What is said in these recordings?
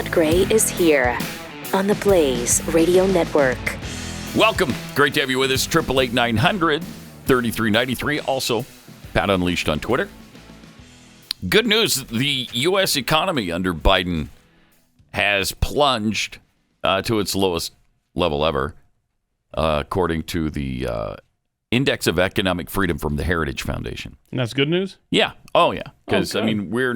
Matt Gray is here on the Blaze Radio Network. Welcome. Great to have you with us. 888-900-3393. Also, Pat Unleashed on Twitter. Good news. The U.S. economy under Biden has plunged to its lowest level ever, according to the Index of Economic Freedom from the Heritage Foundation. And that's good news? Yeah. Oh, yeah. Because, Okay. we're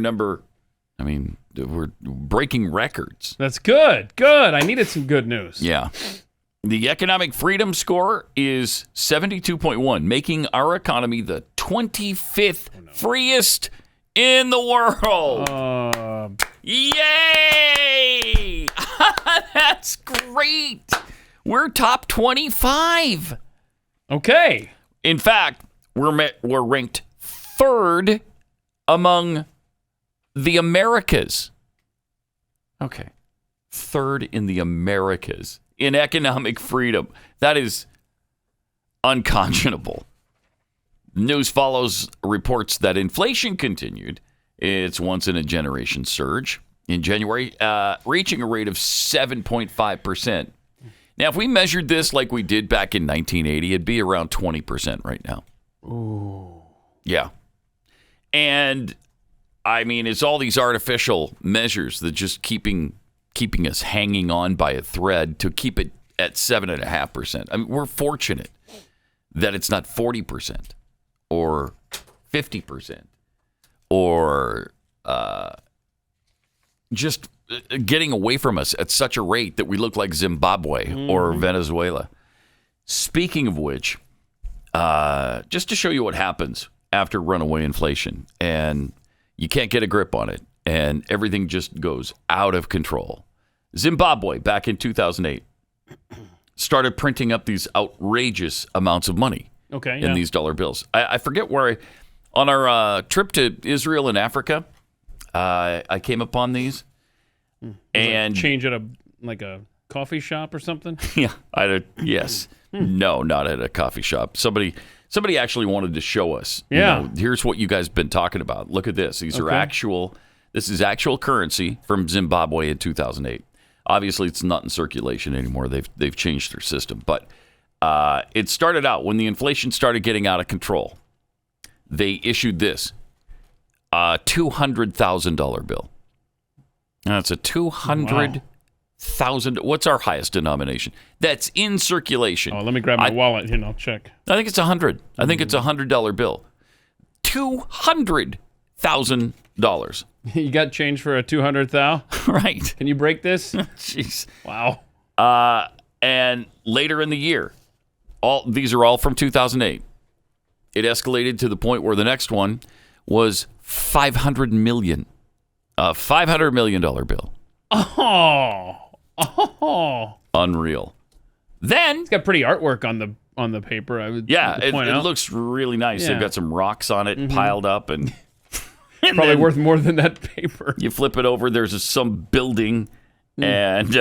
breaking records. That's good. Good. I needed some good news. Yeah. The economic freedom score is 72.1, making our economy the 25th freest in the world. Yay! That's great. We're top 25. Okay. In fact, we're ranked third among the Americas. Okay. Third in the Americas in economic freedom. That is unconscionable. News follows reports that inflation continued its once-in-a-generation surge in January, reaching a rate of 7.5%. Now, if we measured this like we did back in 1980, it'd be around 20% right now. Ooh. Yeah. And, it's all these artificial measures that just keeping us hanging on by a thread to keep it at 7.5%. We're fortunate that it's not 40% or 50% or just getting away from us at such a rate that we look like Zimbabwe or Venezuela. Speaking of which, just to show you what happens after runaway inflation and you can't get a grip on it and everything just goes out of control. Zimbabwe, back in 2008, started printing up these outrageous amounts of money in these dollar bills. I forget where on our trip to Israel and Africa, I came upon these. And change at a coffee shop or something? Yeah. Yes. No, not at a coffee shop. Somebody actually wanted to show us. Yeah. Here's what you guys have been talking about. Look at this. These are actual. This is actual currency from Zimbabwe in 2008. Obviously, it's not in circulation anymore. They've changed their system. But it started out when the inflation started getting out of control. They issued this $200,000 bill. Now it's a $200,000. What's our highest denomination? That's in circulation. Oh, let me grab my wallet and I'll check. I think it's $100. I think it's a $100 bill. $200,000. You got change for a 200,000? Right. Can you break this? Jeez. Wow. And later in the year, these are all from 2008. It escalated to the point where the next one was $500 million. A $500 million bill. Oh. Unreal. Then It's got pretty artwork on the paper. it looks really nice. Yeah. They've got some rocks on it piled up, and probably worth more than that paper. you flip it over. There's some building and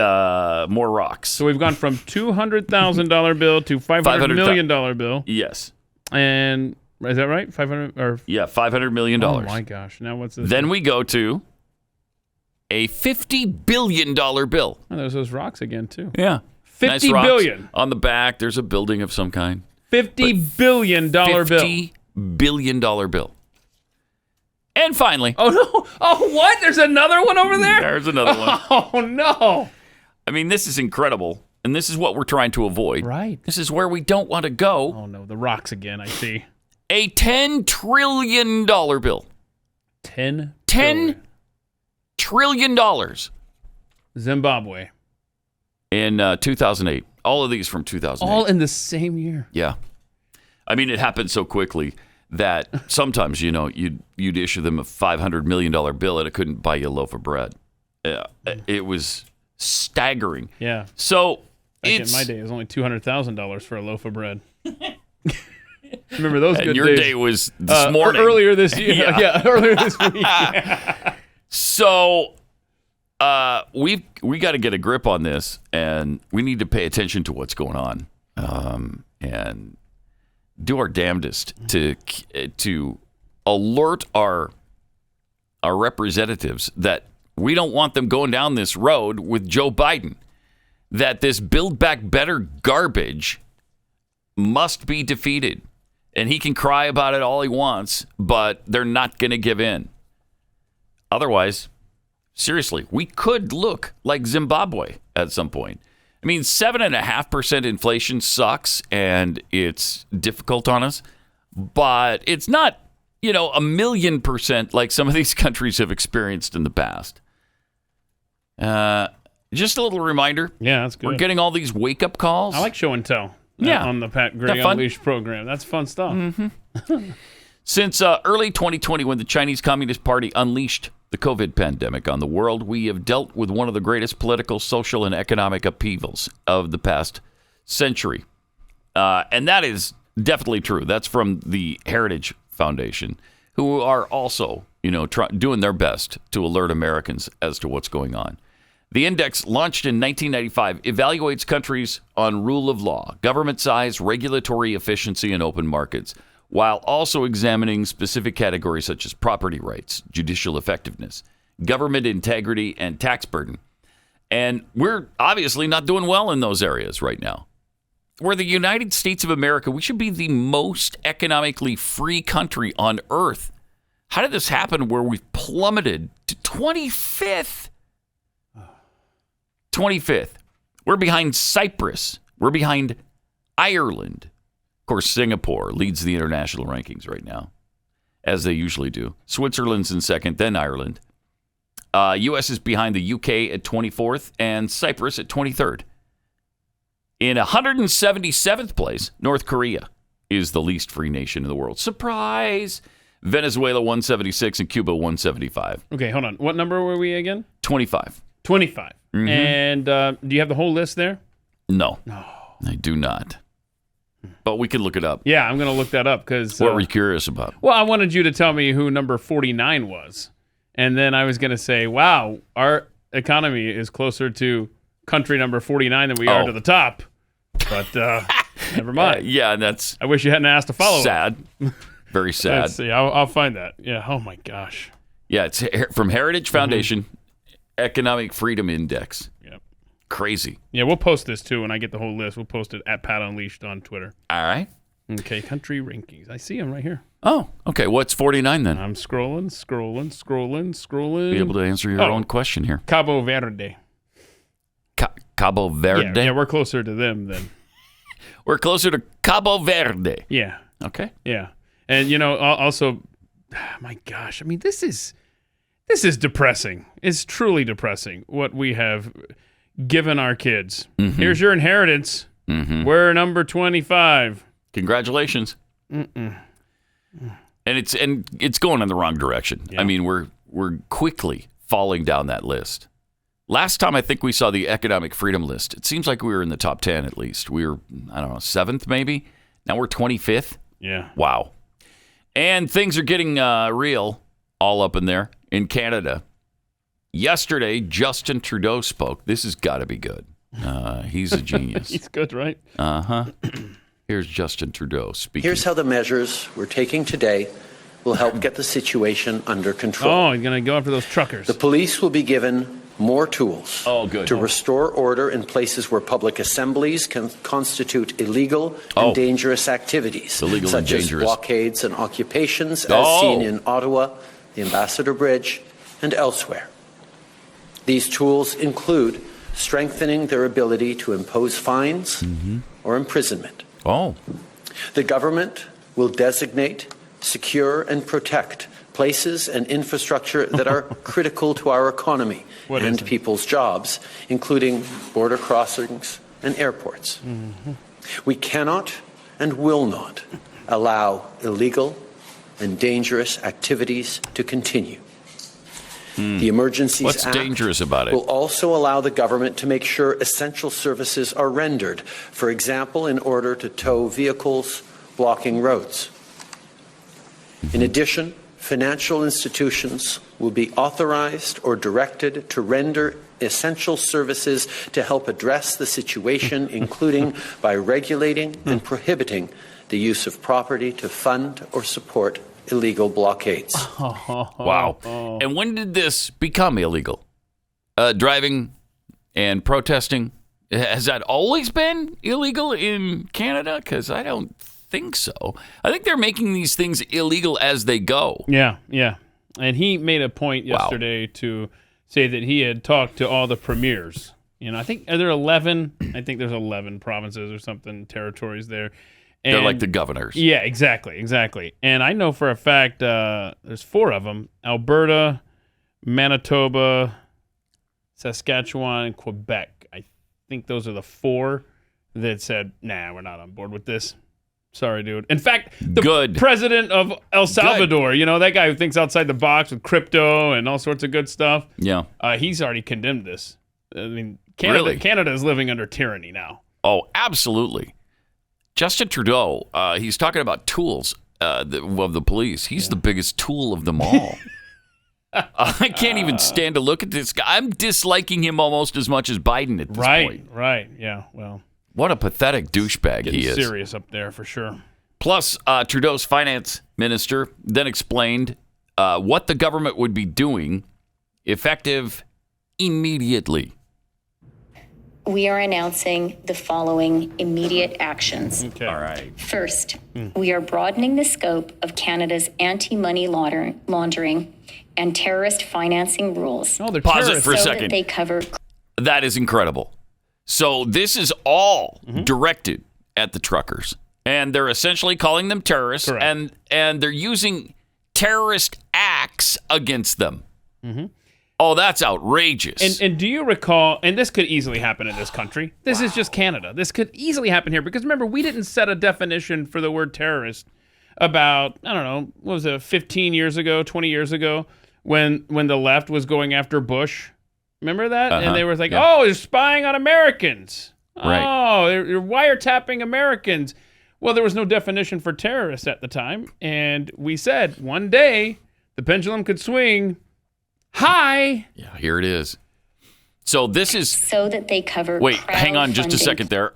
more rocks. So we've gone from $200,000 bill to $500 million bill. Yes. And is that right? 500 or $500 million. Oh my gosh! Now what's this? Then we go to a $50 billion bill. Oh, there's those rocks again too. Yeah. $50 rocks. billion. On the back, there's a building of some kind. $50 billion bill. $50 billion bill. And finally. Oh, no. Oh, what? There's another one over there? There's another one. Oh, no. This is incredible. And this is what we're trying to avoid. Right. This is where we don't want to go. Oh, no. The rocks again, I see. A $10 trillion bill. $10 trillion. Zimbabwe. In 2008. All of these from 2008. All in the same year. Yeah. It happened so quickly that sometimes, you'd issue them a $500 million bill and it couldn't buy you a loaf of bread. It was staggering. Yeah. So back in my day, it was only $200,000 for a loaf of bread. Remember those good days? And your day was this morning. Earlier this year. Yeah, earlier this week. So we got to get a grip on this, and we need to pay attention to what's going on, and do our damnedest to alert our representatives that We don't want them going down this road with Joe Biden. That this Build Back Better garbage must be defeated. And he can cry about it all he wants, but they're not going to give in. Otherwise, seriously, we could look like Zimbabwe at some point. I mean, 7.5% inflation sucks, and it's difficult on us, but it's not, 1,000,000% like some of these countries have experienced in the past. Just a little reminder. Yeah, that's good. We're getting all these wake-up calls. I like show and tell. Yeah. On the Pat Gray Unleashed program. That's fun stuff. Mm-hmm. Since early 2020, when the Chinese Communist Party unleashed the COVID pandemic on the world, we have dealt with one of the greatest political, social, and economic upheavals of the past century. And that is definitely true. That's from the Heritage Foundation, who are also, doing their best to alert Americans as to what's going on. The index, launched in 1995, evaluates countries on rule of law, government size, regulatory efficiency, and open markets, while also examining specific categories such as property rights, judicial effectiveness, government integrity, and tax burden. And we're obviously not doing well in those areas right now. We're the United States of America. We should be the most economically free country on earth. How did this happen where we've plummeted to 25th? 25th. We're behind Cyprus. We're behind Ireland. Of course, Singapore leads the international rankings right now, as they usually do. Switzerland's in second, then Ireland. U.S. is behind the U.K. at 24th and Cyprus at 23rd. In 177th place, North Korea is the least free nation in the world. Surprise! Venezuela 176 and Cuba 175. Okay, hold on. What number were we again? 25. 25. Mm-hmm. And do you have the whole list there? No, I do not. But we can look it up. Yeah, I'm going to look that up because... What were you curious about? Well, I wanted you to tell me who number 49 was. And then I was going to say, wow, our economy is closer to country number 49 than we are to the top. But never mind. Yeah, that's... I wish you hadn't asked to follow sad. Very sad. Let's see. I'll find that. Yeah. Oh, my gosh. Yeah, it's from Heritage Foundation, Economic Freedom Index. Yep. Crazy. Yeah, we'll post this, too, when I get the whole list. We'll post it at Pat Unleashed on Twitter. All right. Okay, country rankings. I see them right here. Oh, okay. What's 49 then? I'm scrolling. Be able to answer your own question here. Cabo Verde. Cabo Verde? Yeah, we're closer to them than... We're closer to Cabo Verde. Yeah. Okay. Yeah. And, also, my gosh, I mean, this is depressing. It's truly depressing what we have given our kids. Mm-hmm. Here's your inheritance. Mm-hmm. We're number 25. Congratulations. Mm-mm. And it's going in the wrong direction. Yeah. I mean, we're quickly falling down that list. Last time I think we saw the economic freedom list, it seems like we were in the top 10 at least. We were, 7th maybe. Now we're 25th. Yeah. Wow. And things are getting real all up in there in Canada. Yesterday, Justin Trudeau spoke. This has got to be good. He's a genius. He's good, right? Uh-huh. Here's Justin Trudeau speaking. Here's how the measures we're taking today will help get the situation under control. Oh, he's going to go after those truckers. The police will be given more tools to restore order in places where public assemblies can constitute illegal and dangerous activities, such as blockades and occupations, as seen in Ottawa, the Ambassador Bridge, and elsewhere. These tools include strengthening their ability to impose fines or imprisonment. The government will designate, secure, and protect places and infrastructure that are critical to our economy and people's jobs, including border crossings and airports. We cannot and will not allow illegal and dangerous activities to continue. The Emergencies Act dangerous about it? will also allow the government to make sure essential services are rendered, for example, in order to tow vehicles blocking roads. In addition, financial institutions will be authorized or directed to render essential services to help address the situation, including by regulating and prohibiting the use of property to fund or support illegal blockades. Wow. And when did this become illegal? driving and protesting. Has that always been illegal in Canada? Because I don't think so. I think they're making these things illegal as they go. Yeah. And he made a point yesterday to say that he had talked to all the premiers. I think are there 11? I think there's 11 provinces or something, territories there. And, they're like the governors. Yeah, exactly. And I know for a fact there's 4 of them: Alberta, Manitoba, Saskatchewan, and Quebec. I think those are the 4 that said, "Nah, we're not on board with this." Sorry, dude. In fact, the president of El Salvador, that guy who thinks outside the box with crypto and all sorts of good stuff. Yeah, he's already condemned this. I mean, Canada is living under tyranny now. Oh, absolutely. Justin Trudeau, he's talking about tools of the police. He's the biggest tool of them all. I can't even stand to look at this guy. I'm disliking him almost as much as Biden at this point. Right. Yeah, well. What a pathetic douchebag he is. Serious up there for sure. Plus, Trudeau's finance minister then explained what the government would be doing effective immediately. We are announcing the following immediate actions. Okay. All right. First, we are broadening the scope of Canada's anti-money laundering and terrorist financing rules. Oh, they're Pause it for a so second. that they cover. That is incredible. So this is all directed at the truckers, and they're essentially calling them terrorists, Correct. and they're using terrorist acts against them. Oh, that's outrageous. And do you recall, and this could easily happen in this country. This is just Canada. This could easily happen here because remember, we didn't set a definition for the word terrorist about, I don't know, what was it, 15 years ago, 20 years ago, when the left was going after Bush. Remember that? And they were like, oh, they're spying on Americans. Right. Oh, they're wiretapping Americans. Well, there was no definition for terrorists at the time. And we said one day the pendulum could swing high. Yeah, here it is. So this is... So that they cover. Wait, hang on just a second there.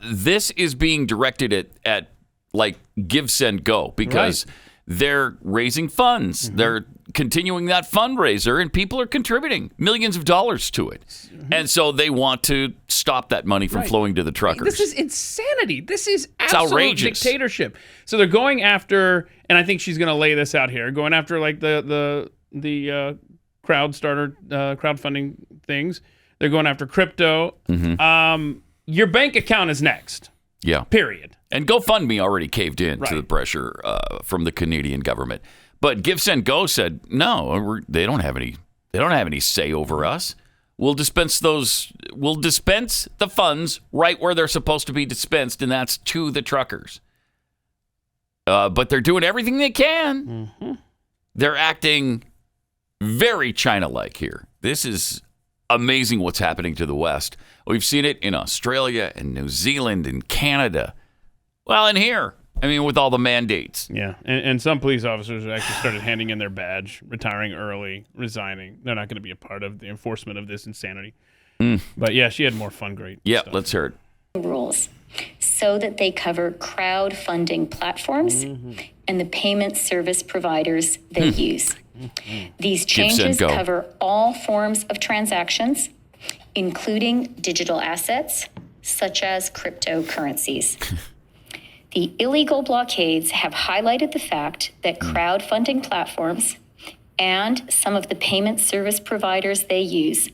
This is being directed at like Give, Send, Go because they're raising funds. They're continuing that fundraiser and people are contributing millions of dollars to it. And so they want to stop that money from flowing to the truckers. This is insanity. This is absolute outrageous. Dictatorship. So they're going after, and I think she's going to lay this out here, going after like the crowdfunding things. They're going after crypto. Your bank account is next. Yeah. Period. And GoFundMe already caved in to the pressure from the Canadian government. But Give, Send, Go said, no, they don't have any say over us. We'll dispense the funds right where they're supposed to be dispensed, and that's to the truckers. But they're doing everything they can. They're acting very China-like here. This is amazing what's happening to the West. We've seen it in Australia and New Zealand and Canada. Well, and here, I mean, with all the mandates. Yeah, and some police officers actually started handing in their badge, retiring early, resigning. They're not going to be a part of the enforcement of this insanity. But yeah, she had more fun, great stuff. Let's hear it. Rules so that they cover crowdfunding platforms and the payment service providers they use. These changes cover all forms of transactions, including digital assets, such as cryptocurrencies. The illegal blockades have highlighted the fact that crowdfunding platforms and some of the payment service providers they use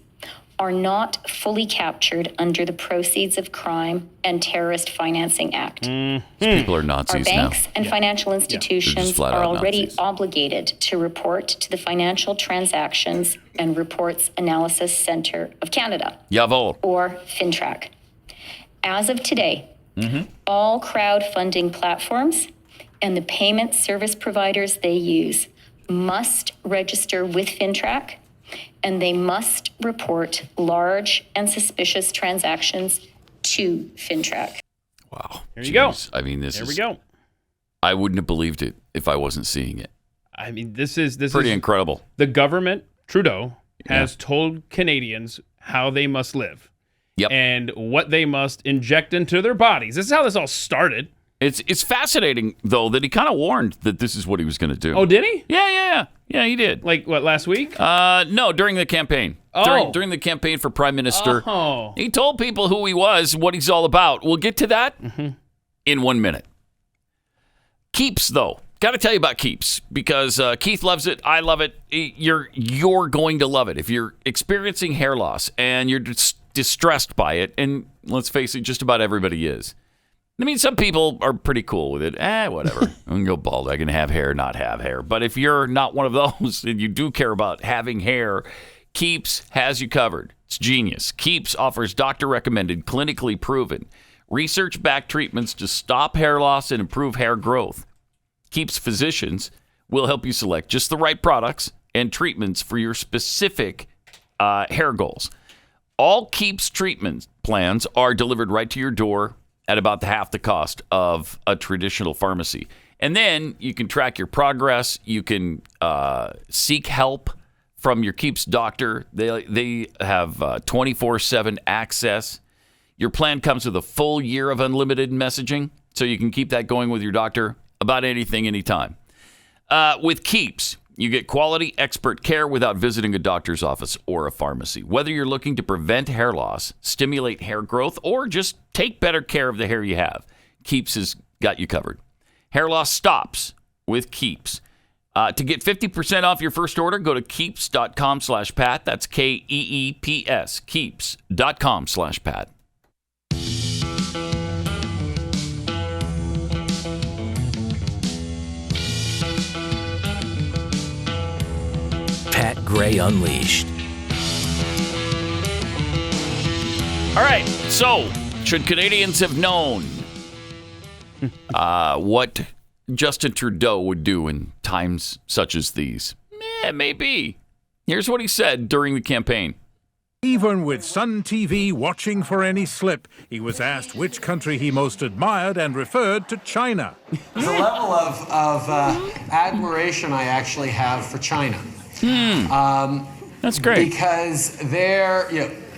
are not fully captured under the Proceeds of Crime and Terrorist Financing Act. These people are Nazis Our now. banks and financial institutions flat are out already Nazis. obligated to report to the Financial Transactions and Reports Analysis Centre of Canada, Jawohl. or FINTRAC. As of today, all crowdfunding platforms and the payment service providers they use must register with FINTRAC, and they must report large and suspicious transactions to FINTRAC. Wow. There you go. I mean, There we go. I wouldn't have believed it if I wasn't seeing it. I mean, this is Pretty incredible. The government, Trudeau, has told Canadians how they must live. Yep. And what they must inject into their bodies. This is how this all started. It's fascinating, though, that he kind of warned that this is what he was going to do. Oh, did he? Yeah, he did. Like, what, last week? No, during the campaign. during the campaign for prime minister. He told people who he was, what he's all about. We'll get to that in 1 minute. Keeps, though. Got to tell you about Keeps because Keith loves it. I love it. You're going to love it. If you're experiencing hair loss and you're distressed by it, and let's face it, just about everybody is. I mean, some people are pretty cool with it. Whatever. I can go bald. I can have hair, not have hair. But if you're not one of those and you do care about having hair, Keeps has you covered. It's genius. Keeps offers doctor-recommended, clinically proven, research-backed treatments to stop hair loss and improve hair growth. Keeps physicians will help you select just the right products and treatments for your specific hair goals. All Keeps treatment plans are delivered right to your door at about half the cost of a traditional pharmacy. And then you can track your progress. You can seek help from your Keeps doctor. They have 24/7 access. Your plan comes with a full year of unlimited messaging, so you can keep that going with your doctor about anything, anytime. With Keeps, you get quality expert care without visiting a doctor's office or a pharmacy. Whether you're looking to prevent hair loss, stimulate hair growth, or just take better care of the hair you have, Keeps has got you covered. Hair loss stops with Keeps. To get 50% off your first order, go to keeps.com/Pat. That's Keeps, keeps.com/Pat. Pat Gray Unleashed. All right, so should Canadians have known what Justin Trudeau would do in times such as these? Maybe. Here's what he said during the campaign. Even with Sun TV watching for any slip, he was asked which country he most admired and referred to China. There's a level of admiration I actually have for China. That's great. Because their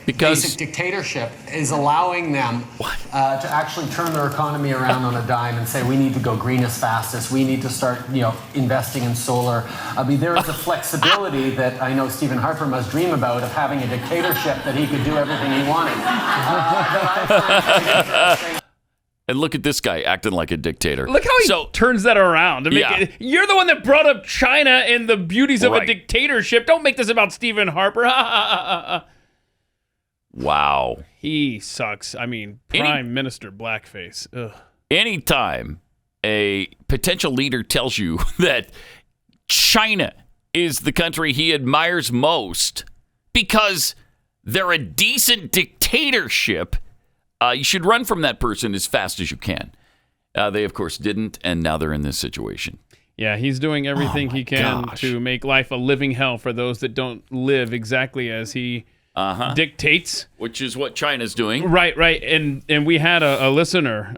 basic dictatorship is allowing them to actually turn their economy around on a dime and say, we need to go green as fast as we need to start investing in solar. I mean, there is a flexibility that I know Stephen Harper must dream about of having a dictatorship that he could do everything he wanted. And look at this guy acting like a dictator. Look how he turns that around. You're the one that brought up China and the beauties of a dictatorship. Don't make this about Stephen Harper. Wow. He sucks. I mean, Prime Minister blackface. Ugh. Anytime a potential leader tells you that China is the country he admires most because they're a decent dictatorship, you should run from that person as fast as you can. They, of course, didn't, and now they're in this situation. Yeah, he's doing everything he can to make life a living hell for those that don't live exactly as he dictates. Which is what China's doing. Right. And we had a listener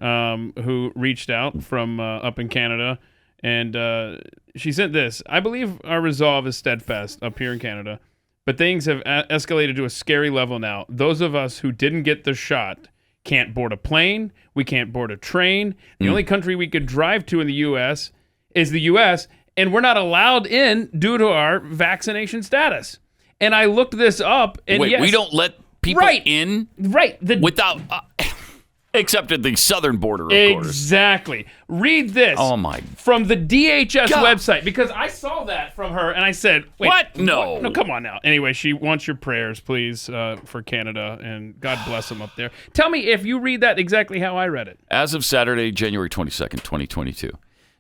who reached out from up in Canada, and she sent this. I believe our resolve is steadfast up here in Canada, but things have escalated to a scary level now. Those of us who didn't get the shot can't board a plane. We can't board a train. The only country we could drive to in the U.S. is the U.S., and we're not allowed in due to our vaccination status. And I looked this up, and wait, we don't let people in? Right. Without... except at the southern border, of course. Exactly. Read this. Oh, my... From the DHS website, because I saw that from her, and I said, wait. What? No. No, come on now. Anyway, she wants your prayers, please, for Canada, and God bless them up there. Tell me if you read that exactly how I read it. As of Saturday, January 22nd, 2022,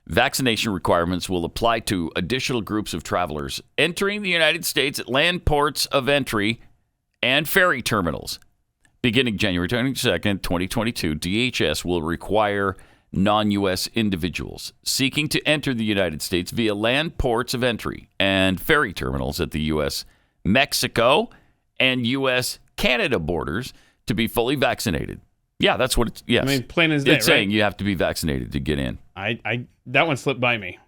vaccination requirements will apply to additional groups of travelers entering the United States at land ports of entry and ferry terminals. Beginning January 22nd, 2022, DHS will require non-U.S. individuals seeking to enter the United States via land ports of entry and ferry terminals at the U.S., Mexico, and U.S.-Canada borders to be fully vaccinated. Yeah, that's what it's... Yes. I mean, plain as day, it's saying you have to be vaccinated to get in. That one slipped by me.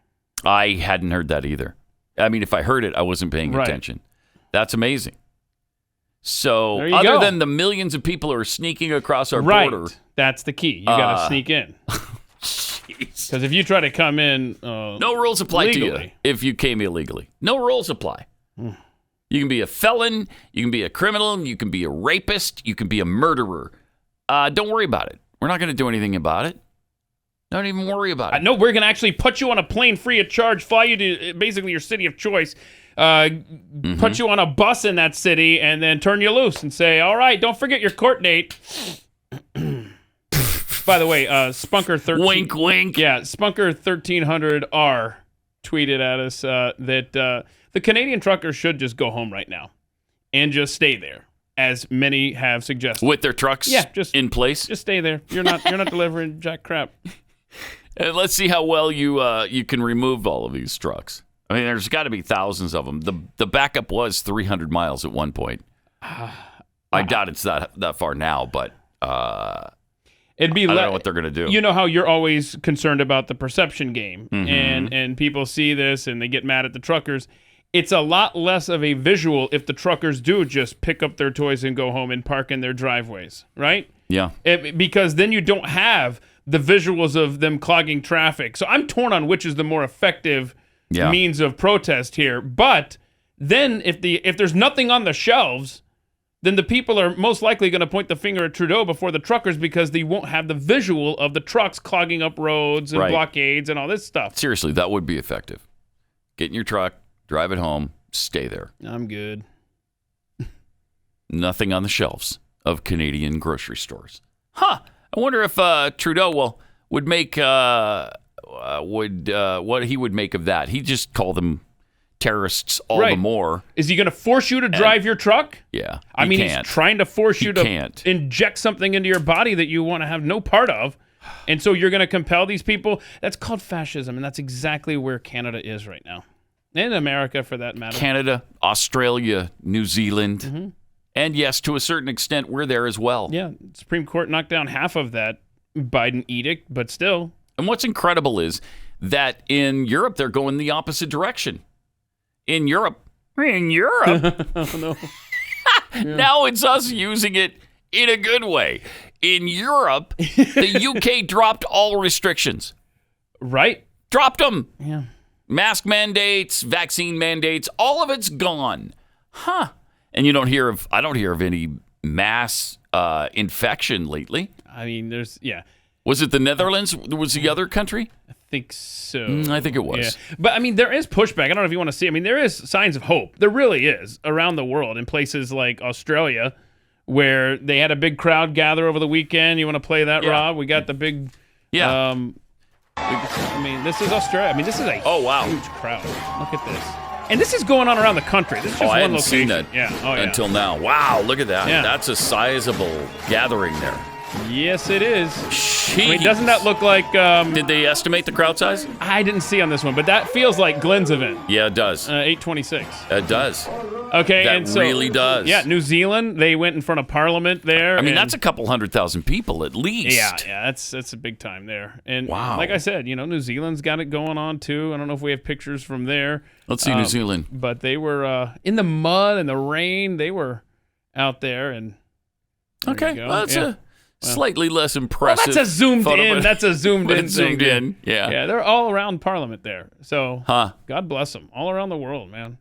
I hadn't heard that either. I mean, if I heard it, I wasn't paying attention. That's amazing. So, other than the millions of people who are sneaking across our border... That's the key. You got to sneak in. Because if you try to come in no rules apply legally, to you if you came illegally. No rules apply. You can be a felon, you can be a criminal, you can be a rapist, you can be a murderer. Don't worry about it. We're not going to do anything about it. Don't even worry about it. No, we're going to actually put you on a plane free of charge, fly you to basically your city of choice, put you on a bus in that city, and then turn you loose and say, all right, don't forget your court date. By the way, Spunker 13... Wink, wink. Yeah, Spunker 1300R tweeted at us that the Canadian truckers should just go home right now and just stay there, as many have suggested. With their trucks just in place? Just stay there. You're not delivering jack crap. And let's see how well you can remove all of these trucks. I mean, there's got to be thousands of them. The backup was 300 miles at one point. I doubt it's that far now, but I don't know what they're going to do. You know how you're always concerned about the perception game, and people see this and they get mad at the truckers. It's a lot less of a visual if the truckers do just pick up their toys and go home and park in their driveways, right? Yeah. Because then you don't have the visuals of them clogging traffic. So I'm torn on which is the more effective means of protest here. But then if there's nothing on the shelves, then the people are most likely going to point the finger at Trudeau before the truckers because they won't have the visual of the trucks clogging up roads and blockades and all this stuff. Seriously, that would be effective. Get in your truck, drive it home, stay there. I'm good. Nothing on the shelves of Canadian grocery stores. I wonder if Trudeau would make what he would make of that. He just called them terrorists all the more. Is he going to force you to drive your truck? Yeah. He's trying to force you to inject something into your body that you want to have no part of. And so you're going to compel these people. That's called fascism, and that's exactly where Canada is right now. And America, for that matter. Canada, Australia, New Zealand. And yes, to a certain extent, we're there as well. Yeah, Supreme Court knocked down half of that Biden edict, but still. And what's incredible is that in Europe, they're going the opposite direction. In Europe. Oh, no. Now it's us using it in a good way. In Europe, the UK dropped all restrictions. Right? Dropped them. Yeah. Mask mandates, vaccine mandates, all of it's gone. And I don't hear of any mass infection lately. I mean, Was it the Netherlands? Was the other country? I think so. I think it was. Yeah. But, I mean, there is pushback. I don't know if you want to see. I mean, there is signs of hope. There really is around the world in places like Australia where they had a big crowd gather over the weekend. You want to play that, Rob? We got the big... Yeah. I mean, this is Australia. I mean, this is a huge crowd. Look at this. And this is going on around the country. This is just I one hadn't location. seen that Yeah. until now. Wow, look at that. Yeah. That's a sizable gathering there. Yes, it is. Jeez. I mean, doesn't that look like... Did they estimate the crowd size? I didn't see on this one, but that feels like Glenn's event. Yeah, it does. 826. It does. Okay, that and so... really does. Yeah, New Zealand, they went in front of Parliament there. I mean, that's a couple 100,000 people at least. Yeah, that's a big time there. And wow. Like I said, New Zealand's got it going on too. I don't know if we have pictures from there. Let's see New Zealand. But they were in the mud and the rain. They were out there and... Okay, well, that's a slightly less impressive. Well, that's a zoomed in. That's a zoomed in. Zoomed in. Yeah. Yeah, they're all around Parliament there. So, God bless them. All around the world, man.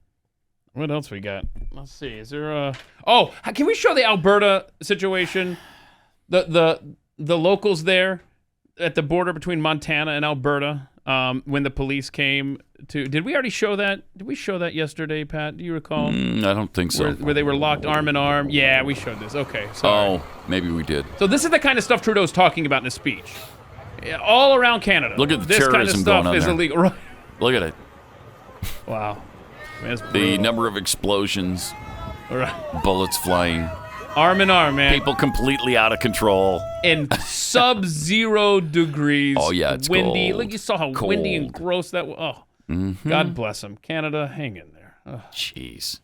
What else we got? Let's see. Is there a... Oh, can we show the Alberta situation? The locals there at the border between Montana and Alberta when the police came to... Did we already show that? Did we show that yesterday, Pat? Do you recall? I don't think so. Where they were locked arm in arm? Yeah, we showed this. Okay, sorry. Oh, maybe we did. So this is the kind of stuff Trudeau's talking about in his speech. All around Canada. Look at the this terrorism kind of stuff going on is there. illegal. Right. Look at it. Wow. Man, the number of explosions, bullets flying. Arm in arm, man. People completely out of control. And sub-0 degrees. Oh, yeah, it's windy. cold. Look, you saw how windy and gross that was. Oh, God bless them. Canada, hang in there. Oh. Jeez.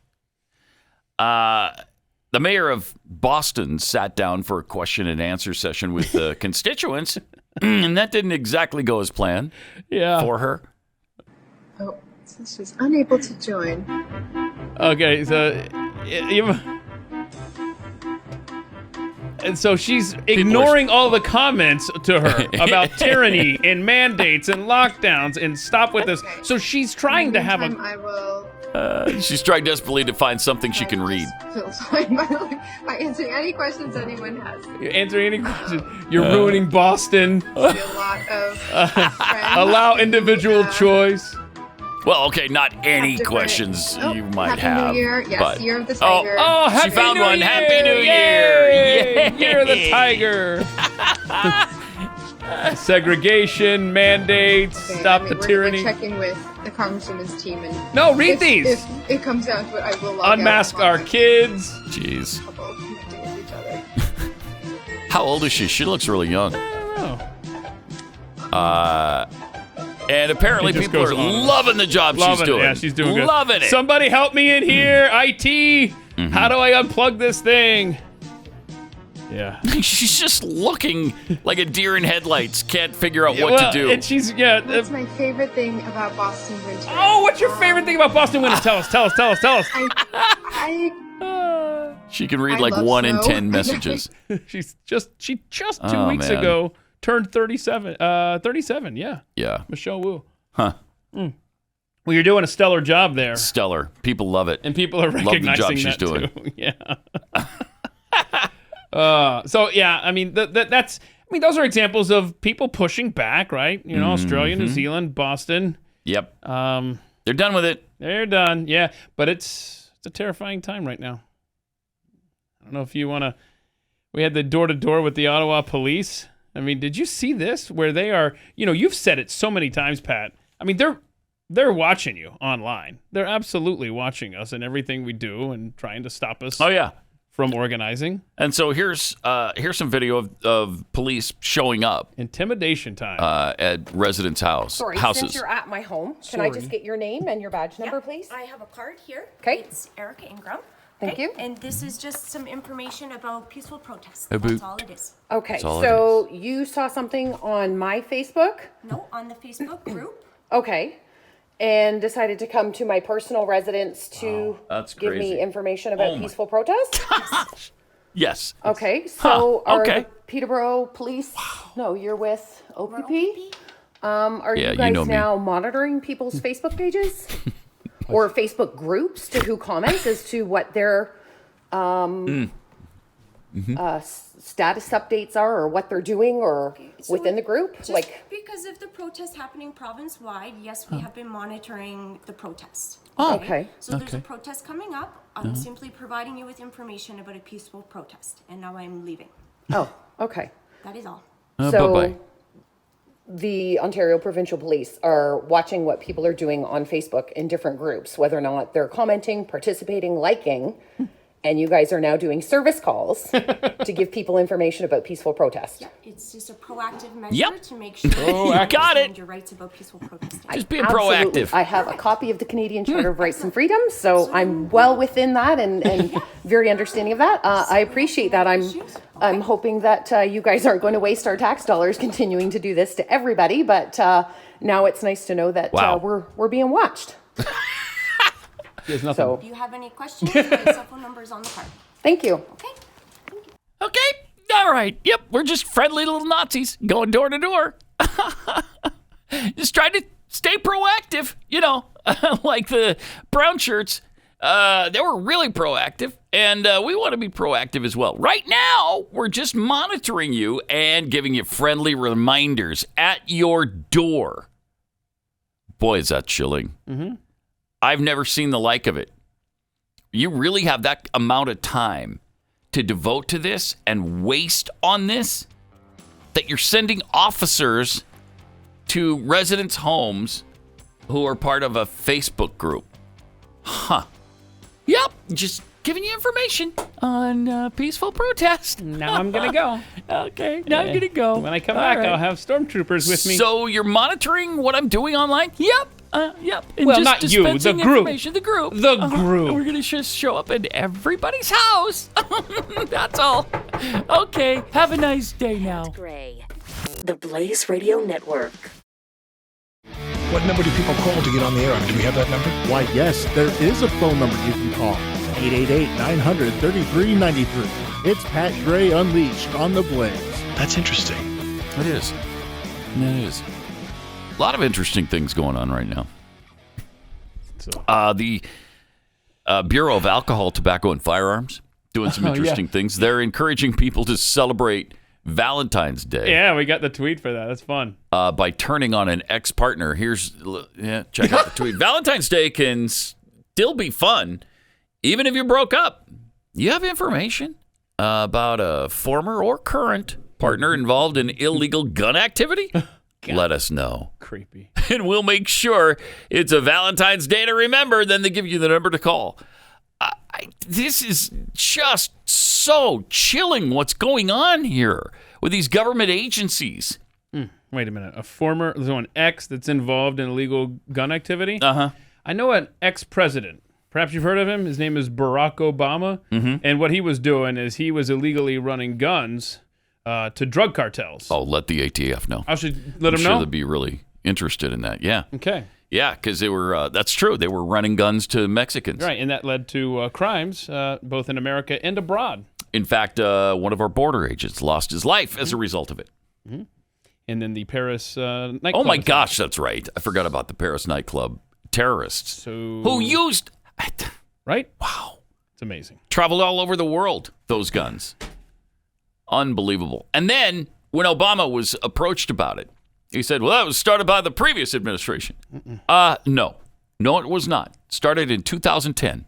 The mayor of Boston sat down for a question and answer session with the constituents, and that didn't exactly go as planned for her. Oh, so she's unable to join. Okay, so... And so she's ignoring all the comments to her about tyranny and mandates and lockdowns and stop with this. So she's trying to have I will She's trying desperately to find something she can read. Feels fine by answering any questions anyone has. You're answering any questions. You're ruining Boston. A lot of friends. Allow individual choice. Well, okay, not any questions you might Happy have. New Year. Yes, but, Year of the Tiger. Oh, she found New one. Year. Happy New Yay. Year. Year of the Tiger. Segregation, mandates, Okay, stop the tyranny. We're checking with the Congresswoman's team. And No, read these. If it comes down to it, I will log Unmask out our kids. Jeez. Couple connecting with each other. How old is she? She looks really young. I don't know. And apparently It just people are goes on. loving the job she's Loving it. doing. Yeah, she's doing good. Loving it. Somebody help me in here. IT. How do I unplug this thing? Yeah. She's just looking like a deer in headlights. Can't figure out what to do. And she's, That's my favorite thing about Boston Winter. oh, what's your favorite thing about Boston Winter? Tell us. I She can read I like love 1 in snow. 10 messages. She just 2 Oh, weeks man. ago turned 37. 37, yeah. Yeah. Michelle Wu. Huh. Well, you're doing a stellar job there. Stellar. People love it. And people are recognizing job she's that doing. too. Yeah. So yeah, I mean that's those are examples of people pushing back, right? You know, Australia, New Zealand, Boston. Yep. They're done with it. They're done. Yeah, but it's a terrifying time right now. I don't know if you want to. We had the door-to-door with the Ottawa police. I mean, did you see this? Where they are, you've said it so many times, Pat. I mean, they're watching you online. They're absolutely watching us and everything we do and trying to stop us. Oh, yeah. From organizing. And so here's some video of police showing up. Intimidation time. At residents' houses. Since you're at my home, can I just get your name and your badge number, please? I have a card here. Okay. It's Erica Ingram. Thank you. And this is just some information about peaceful protests. About- That's all it is. Okay, all it so you saw something on my Facebook? No, on the Facebook group. Okay. And decided to come to my personal residence to that's give crazy. me information about Oh my- peaceful protest? Yes. Okay, so are okay. the Peterborough Police? No, you're with OPP? Are Yeah, you you guys know me. now monitoring people's Facebook pages? Or Facebook groups to who comments as to what their status updates are or what they're doing or So within the group? Just because of the protests happening province-wide, yes, we have been monitoring the protest. Okay. So there's a protest coming up. I'm simply providing you with information about a peaceful protest. And now I'm leaving. Oh, okay. That is all. So bye-bye. the Ontario Provincial Police are watching what people are doing on Facebook in different groups, whether or not they're commenting, participating, liking, and you guys are now doing service calls to give people information about peaceful protest. It's just a proactive measure Yep. to make sure You got understand it. your rights about peaceful protesting. Just being Absolutely. proactive. I have a copy of the Canadian Charter of Rights and Freedoms, so I'm well within that and very understanding of that. I appreciate that. I'm hoping that you guys aren't going to waste our tax dollars continuing to do this to everybody, but now it's nice to know that Wow. we're being watched. There's nothing. So If you have any questions, my cell phone number is on the card. thank you. Okay? Okay. All right. Yep. We're just friendly little Nazis going door to door. Just trying to stay proactive, like the brown shirts. They were really proactive, and we want to be proactive as well. Right now, we're just monitoring you and giving you friendly reminders at your door. Boy, is that chilling. Mm-hmm. I've never seen the like of it. You really have that amount of time to devote to this and waste on this, that you're sending officers to residents' homes who are part of a Facebook group. Huh. Yep, just giving you information on peaceful protest. Now I'm going to go. Okay, now I'm going to go. When I come All back, right. I'll have stormtroopers with me. So you're monitoring what I'm doing online? Yep. Yep. And Well, just not you, the dispensing group. information. The group. The group. We're going to just show up in everybody's house. That's all. Okay. Have a nice day now. Gray. The Blaze Radio Network. What number do people call to get on the air? Do we have that number? Why, yes, there is a phone number you can call. 888-900-3393. It's Pat Gray Unleashed on the Blaze. That's interesting. It is. It is. A lot of interesting things going on right now. So the Bureau of Alcohol, Tobacco, and Firearms doing some interesting things. They're encouraging people to celebrate Valentine's Day. Yeah, we got the tweet for that. That's fun. By turning on an ex-partner. Check out the tweet. Valentine's Day can still be fun, even if you broke up. You have information about a former or current partner involved in illegal gun activity? Let us know. Creepy. And we'll make sure it's a Valentine's Day to remember. Then they give you the number to call. This is just so chilling what's going on here with these government agencies. Wait a minute. There's an ex that's involved in illegal gun activity? Uh-huh. I know an ex-president. Perhaps you've heard of him. His name is Barack Obama. Mm-hmm. And what he was doing is he was illegally running guns to drug cartels. Oh, let the ATF know. I should let I'm them sure know? they'd be really interested in that. Yeah. Okay. Yeah, because they were, that's true. They were running guns to Mexicans. Right, and that led to crimes both in America and abroad. In fact, one of our border agents lost his life as a result of it. Mm-hmm. And then the Paris nightclub. Oh, my gosh, that's right. I forgot about the Paris nightclub terrorists who used... Right? Wow. It's amazing. Traveled all over the world, those guns. Unbelievable. And then when Obama was approached about it, he said, well, that was started by the previous administration. No. No, it was not. Started in 2010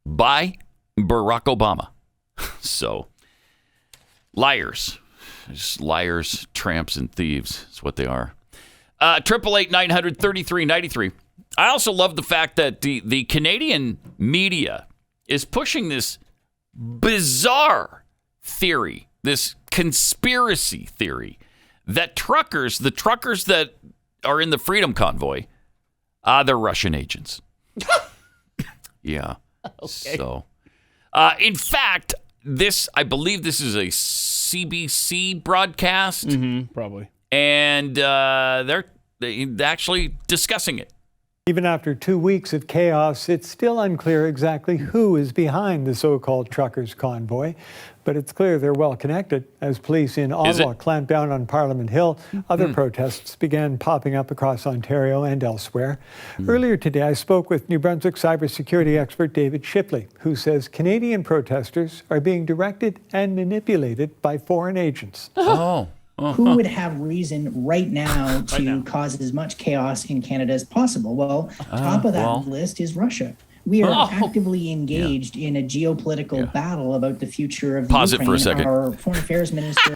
by Barack Obama. So, liars. Just liars, tramps, and thieves. That's what they are. 888-900-3393. I also love the fact that the Canadian media is pushing this bizarre theory, this conspiracy theory, that the truckers that are in the Freedom Convoy, they're Russian agents. Yeah. Okay. So, in fact, I believe this is a CBC broadcast. Mm-hmm, probably. And they're actually discussing it. Even after 2 weeks of chaos, it's still unclear exactly who is behind the so-called truckers' convoy. But it's clear they're well connected. As police in Ottawa clamped down on Parliament Hill, other protests began popping up across Ontario and elsewhere. Earlier today, I spoke with New Brunswick cybersecurity expert David Shipley, who says Canadian protesters are being directed and manipulated by foreign agents. Who would have reason right now to cause as much chaos in Canada as possible? Well, top of that list is Russia. We are actively engaged in a geopolitical battle about the future of Pause Ukraine. it for a second. Our foreign affairs minister.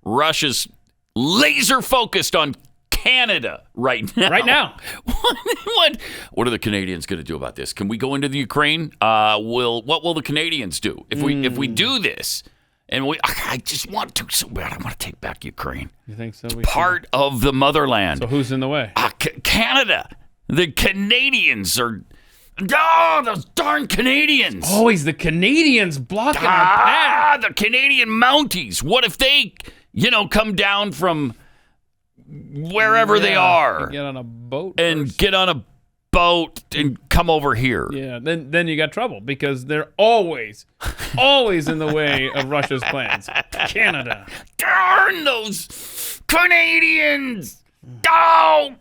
Russia's laser focused on Canada right now. Right now. What are the Canadians going to do about this? Can we go into the Ukraine? What will the Canadians do if we do this? And I just want to so bad. I want to take back Ukraine. You think so? It's part of the motherland. So who's in the way? Canada. The Canadians are... Oh, those darn Canadians. Always the Canadians blocking our path. The Canadian Mounties. What if they, come down from wherever they are? Get on a boat and come over here. Yeah, then you got trouble because they're always in the way of Russia's plans. Canada. Darn those Canadians. Oh!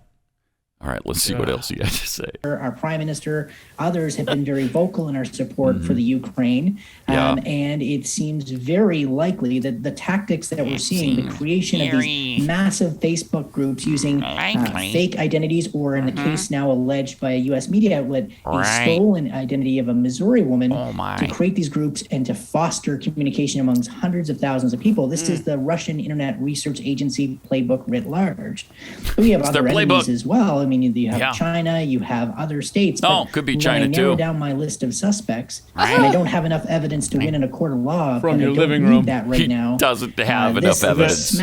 All right, let's see what else he had to say. Our prime minister, others have been very vocal in our support for the Ukraine. And it seems very likely that the tactics that we're seeing, the creation of these massive Facebook groups using fake identities, or in the case now alleged by a U.S. media outlet, a stolen identity of a Missouri woman, to create these groups and to foster communication amongst hundreds of thousands of people. This is the Russian Internet Research Agency playbook writ large. But we have other enemies as well. I mean, you have China, you have other states. But could be China when I narrow down my list of suspects, and I don't have enough evidence to win in a court of law. From your I don't living need room. that right now. He doesn't have enough evidence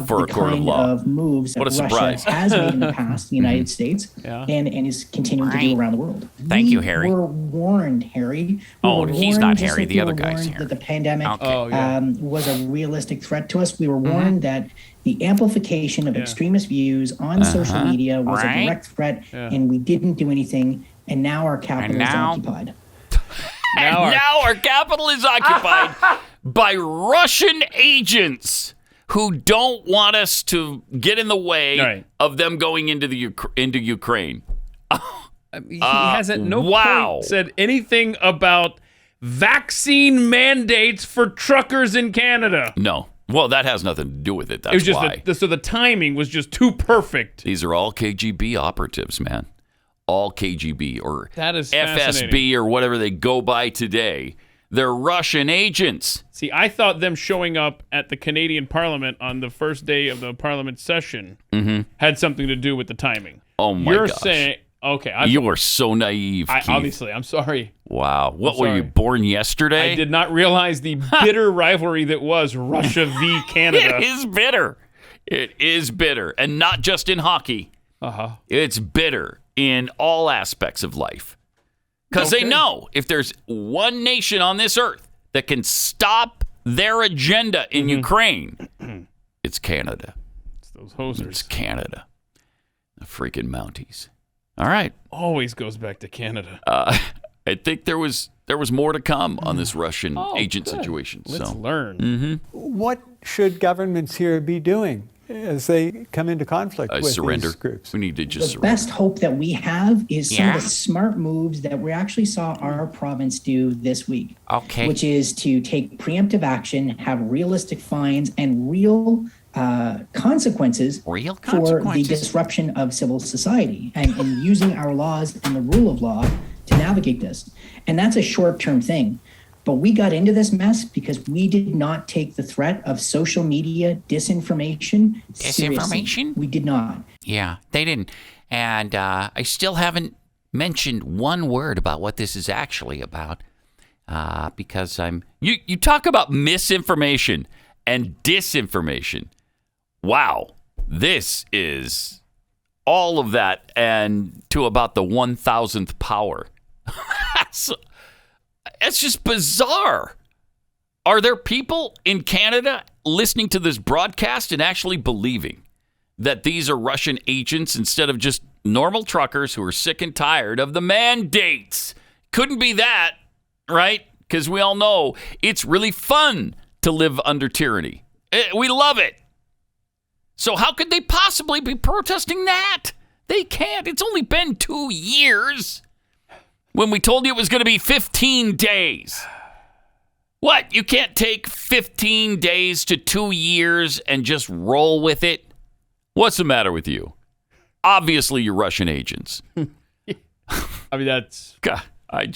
for a court of law. Of moves what a that surprise. Russia has made in the past, the United States, and is continuing to do around the world. Thank you, Harry. We were warned, Harry. He's not Harry. The other guy's Harry. That the pandemic was a realistic threat to us. We were Mm-hmm. warned that the amplification of extremest views on social media was a direct threat, and we didn't do anything. And now our capital is occupied. Now our capital is occupied by Russian agents who don't want us to get in the way of them going into Ukraine. He hasn't point said anything about vaccine mandates for truckers in Canada. No. Well, that has nothing to do with it. That's it was just why. so the timing was just too perfect. These are all KGB operatives, man. All KGB or that is FSB or whatever they go by today. They're Russian agents. See, I thought them showing up at the Canadian Parliament on the first day of the Parliament session had something to do with the timing. Oh, my You're gosh. saying... Okay, you are so naive, Keith. Obviously, I'm sorry. Wow. What, were you born yesterday? I did not realize the bitter rivalry that was Russia v. Canada. It is bitter. It is bitter. And not just in hockey. It's bitter in all aspects of life. Because they know if there's one nation on this earth that can stop their agenda in Ukraine, it's Canada. It's those hosers. It's Canada. The freaking Mounties. All right. Always goes back to Canada. I think there was more to come on this Russian agent situation. Let's learn. What should governments here be doing as they come into conflict with these groups? We need to just the best hope that we have is some of the smart moves that we actually saw our province do this week. Okay. Which is to take preemptive action, have realistic fines, and real consequences for the disruption of civil society and using our laws and the rule of law to navigate this. And that's a short-term thing. But we got into this mess because we did not take the threat of social media disinformation seriously. We did not. Yeah, they didn't. And I still haven't mentioned one word about what this is actually about because You talk about misinformation and disinformation. Wow, this is all of that and to about the 1,000th power. It's just bizarre. Are there people in Canada listening to this broadcast and actually believing that these are Russian agents instead of just normal truckers who are sick and tired of the mandates? Couldn't be that, right? Because we all know it's really fun to live under tyranny. We love it. So how could they possibly be protesting that? They can't. It's only been 2 years when we told you it was going to be 15 days. What? You can't take 15 days to 2 years and just roll with it? What's the matter with you? Obviously, you're Russian agents. I mean, that's... God, I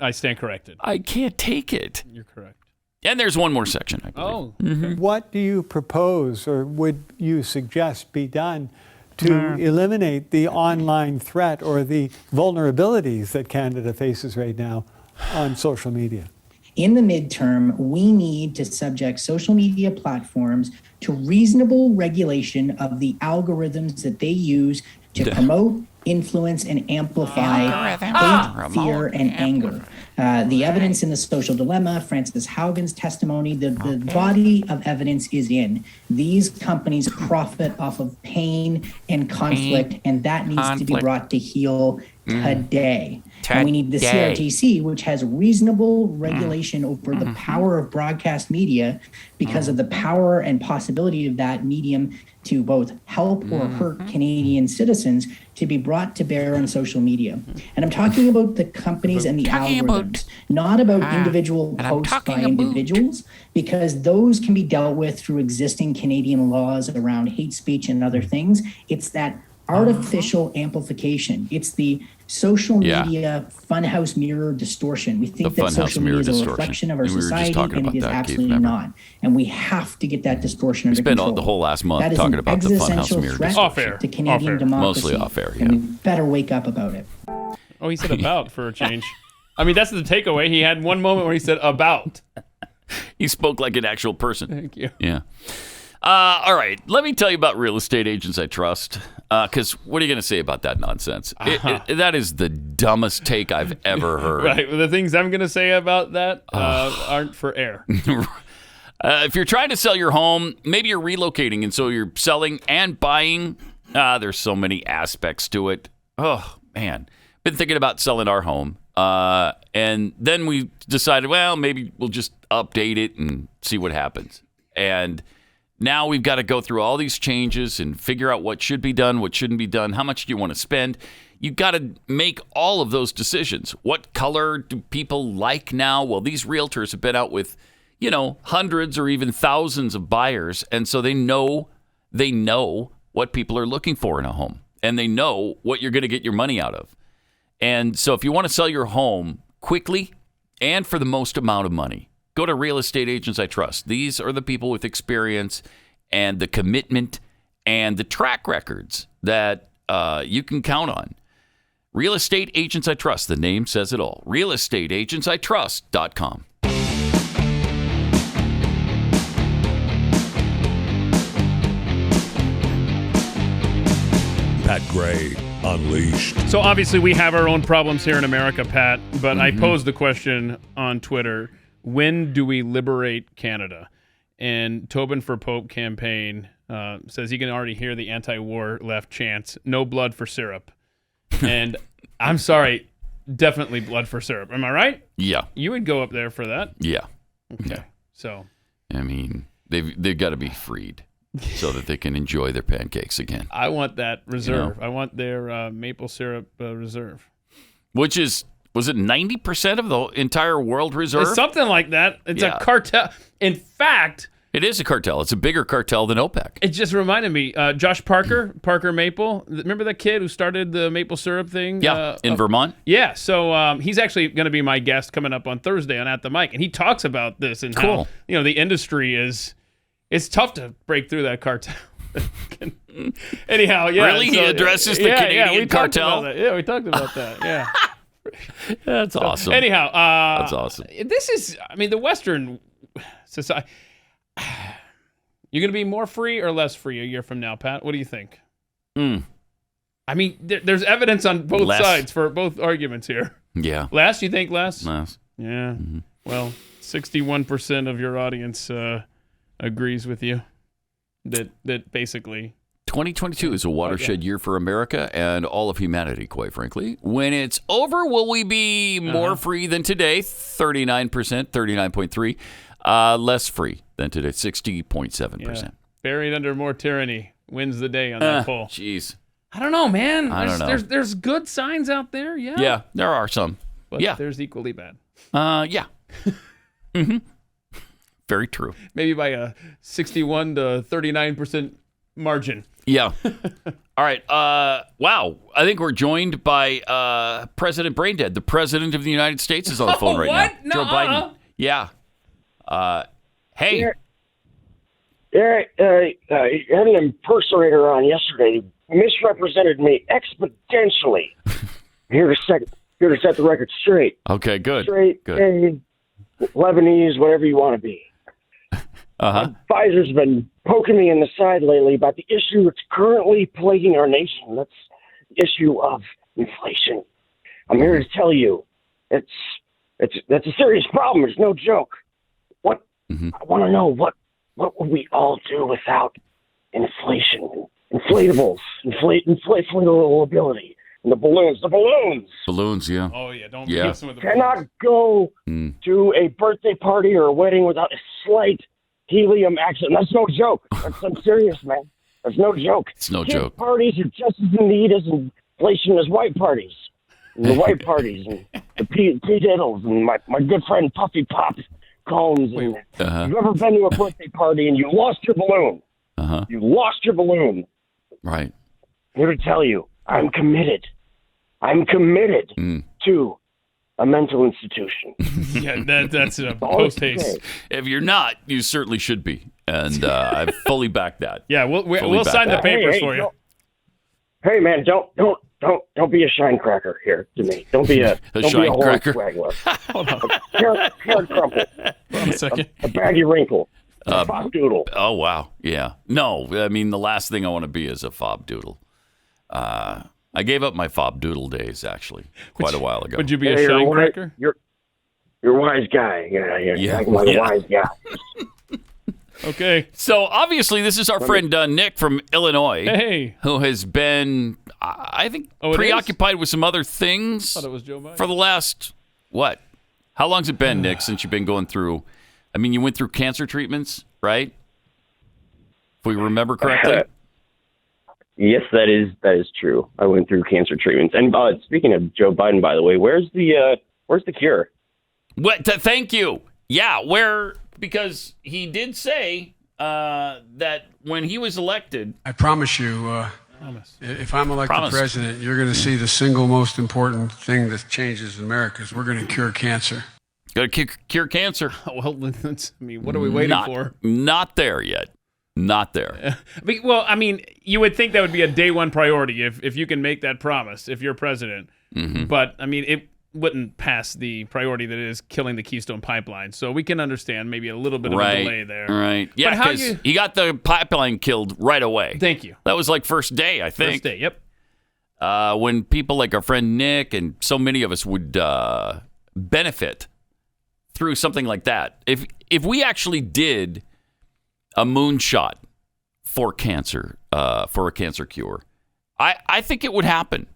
stand corrected. I can't take it. You're correct. And there's one more section, I believe. Okay. What do you propose or would you suggest be done to eliminate the online threat or the vulnerabilities that Canada faces right now on social media? In the midterm, we need to subject social media platforms to reasonable regulation of the algorithms that they use to promote, influence, and amplify hate, fear, and anger. The evidence in the social dilemma, Frances Haugen's testimony, the body of evidence is in. These companies profit off of pain and conflict, and that needs to be brought to heel today. And we need the CRTC, which has reasonable regulation over the power of broadcast media because of the power and possibility of that medium to both help or hurt Canadian citizens, to be brought to bear on social media. And I'm talking about the companies and the algorithms, not about individual posts by individuals, because those can be dealt with through existing Canadian laws around hate speech and other things. It's that artificial amplification. It's the social media funhouse mirror distortion. We think that social media is a reflection of our society, and it is absolutely not. And we have to get that distortion under control. We spent the whole last month talking about the funhouse mirror distortion. To Canadian democracy. Mostly off air, and we better wake up about it. Oh, he said about for a change. I mean, that's the takeaway. He had one moment where he said about. He spoke like an actual person. Thank you. Yeah. All right. Let me tell you about real estate agents I trust. Because what are you going to say about that nonsense? That is the dumbest take I've ever heard. Right. Well, the things I'm going to say about that aren't for air. If you're trying to sell your home, maybe you're relocating, and so you're selling and buying. There's so many aspects to it. Oh, man. Been thinking about selling our home. And then we decided, well, maybe we'll just update it and see what happens. And Now we've got to go through all these changes and figure out what should be done, what shouldn't be done, how much do you want to spend. You've got to make all of those decisions. What color do people like now? Well, these realtors have been out with, hundreds or even thousands of buyers, and so they know what people are looking for in a home, and they know what you're going to get your money out of. And so if you want to sell your home quickly and for the most amount of money, go to Real Estate Agents I Trust. These are the people with experience and the commitment and the track records that you can count on. Real Estate Agents I Trust. The name says it all. realestateagentsitrust.com. Pat Gray Unleashed. So obviously we have our own problems here in America, Pat, but I posed the question on Twitter, when do we liberate Canada? And Tobin for Pope campaign says he can already hear the anti-war left chants, no blood for syrup. And I'm sorry, definitely blood for syrup. Am I right? Yeah. You would go up there for that? Yeah. Okay. Yeah. So. I mean, they've got to be freed so that they can enjoy their pancakes again. I want that reserve. I want their maple syrup reserve. Which is, was it 90% of the entire world reserve? It's something like that. It's a cartel. In fact... It is a cartel. It's a bigger cartel than OPEC. It just reminded me, Josh Parker Maple. Remember that kid who started the maple syrup thing? Yeah, in Vermont. Yeah, so he's actually going to be my guest coming up on Thursday on At the Mic, and he talks about this and how the industry is. It's tough to break through that cartel. Anyhow, yeah. Really, he addresses the Canadian cartel. We talked about that. Yeah, that's awesome. Anyhow, that's awesome. This is, the Western society. You're going to be more free or less free a year from now, Pat? What do you think? There's evidence on both sides for both arguments here. Yeah. Less? You think less? Less. Yeah. Mm-hmm. Well, 61% of your audience agrees with you that basically... 2022 is a watershed year for America and all of humanity, quite frankly. When it's over, will we be more free than today? 39%, 39.3%. Less free than today, 60.7%. Yeah. Buried under more tyranny wins the day on that poll. Jeez. I don't know, man. I don't know. There's good signs out there, yeah. Yeah, there are some. But there's equally bad. Yeah. Mm-hmm. Very true. Maybe by a 61 to 39% margin. Yeah. All right. Wow. I think we're joined by President Braindead. The President of the United States is on the phone right now. Joe Biden. Yeah. Hey. I had an impersonator on yesterday. He misrepresented me exponentially. Here to set the record straight. Okay, good. Straight, good. Lebanese, whatever you want to be. Pfizer's been poking me in the side lately about the issue that's currently plaguing our nation. That's the issue of inflation. I'm here to tell you, that's a serious problem. It's no joke. I want to know what would we all do without inflation, inflatables, inflatable ability, and the balloons. Balloons, yeah. Oh yeah, don't mess with the cannot go to a birthday party or a wedding without a slight helium accident. That's no joke. I'm serious, man. That's no joke. It's no Kid joke. Parties are just as in need as inflation as white parties. And the white parties and the P-diddles and my good friend Puffy Pop Combs. And you've ever been to a birthday party and you lost your balloon? You lost your balloon. Right. I'm here to tell you, I'm committed. To a mental institution. Yeah, that's a post-haste. If you're not, you certainly should be. And I fully back that. Yeah, we'll sign the papers for you. Hey, man, don't be a shine cracker here to me. Don't be a shine cracker. Hold on. Carrot crumple. Hold on a second. A baggy wrinkle. A fob doodle. Oh, wow. Yeah. No, the last thing I want to be is a fob doodle. I gave up my fob doodle days, actually, quite a while ago. Would you be a shine cracker? You're a wise guy. You're acting like a wise guy. Okay. So, obviously, this is our friend Nick from Illinois, who has been, I think, preoccupied with some other things thought it was Joe Biden. for the last, what? How long's it been, Nick, since you've been going through, you went through cancer treatments, right? if we remember correctly. Yes, that is true. I went through cancer treatments. And speaking of Joe Biden, by the way, where's the cure? Thank you. Yeah, because he did say that when he was elected. I promise you, if I'm elected president, you're going to see the single most important thing that changes in America is we're going to cure cancer. Got to cure cancer. Well, what are we waiting for? Not there yet. Not there. Well, I mean, you would think that would be a day one priority if you can make that promise if you're president. Mm-hmm. But, I mean, it wouldn't pass the priority that is killing the Keystone Pipeline. So we can understand maybe a little bit of a delay there. Right. Yeah, because he got the pipeline killed right away. Thank you. That was like first day, I think. First day, yep. When people like our friend Nick and so many of us would benefit through something like that. If we actually did a moonshot for cancer, for a cancer cure, I think it would happen.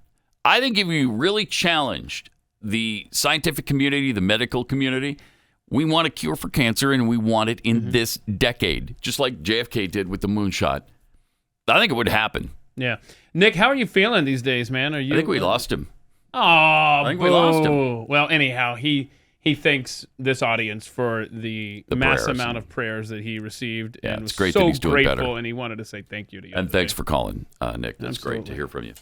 I think if you really challenged the scientific community, the medical community, we want a cure for cancer and we want it in this decade, just like JFK did with the moonshot. I think it would happen. Yeah. Nick, how are you feeling these days, man? I think we lost him. Oh, I think we lost him. Well, anyhow, he thanks this audience for the mass prayers. amount of prayers that he received. Yeah, and it's was great so that he's doing grateful, better. And he wanted to say thank you to you. And thanks for calling, Nick. That's great to Absolutely. hear from you.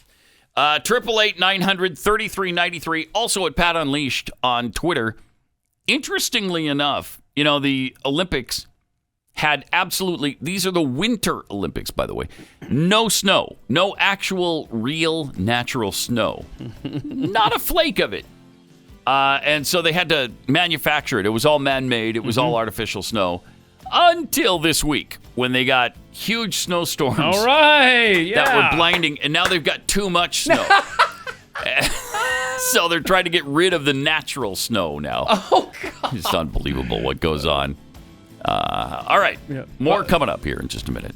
888-900-3393. Also at Pat Unleashed on Twitter. Interestingly enough, the Olympics had these are the Winter Olympics, by the way. No snow. No actual, real, natural snow. Not a flake of it. And so they had to manufacture it. It was all man-made. It was all artificial snow. Until this week, when they got huge snowstorms. All right, yeah. That were blinding, and now they've got too much snow. So they're trying to get rid of the natural snow now. Oh, God. It's unbelievable what goes on. All right, more coming up here in just a minute.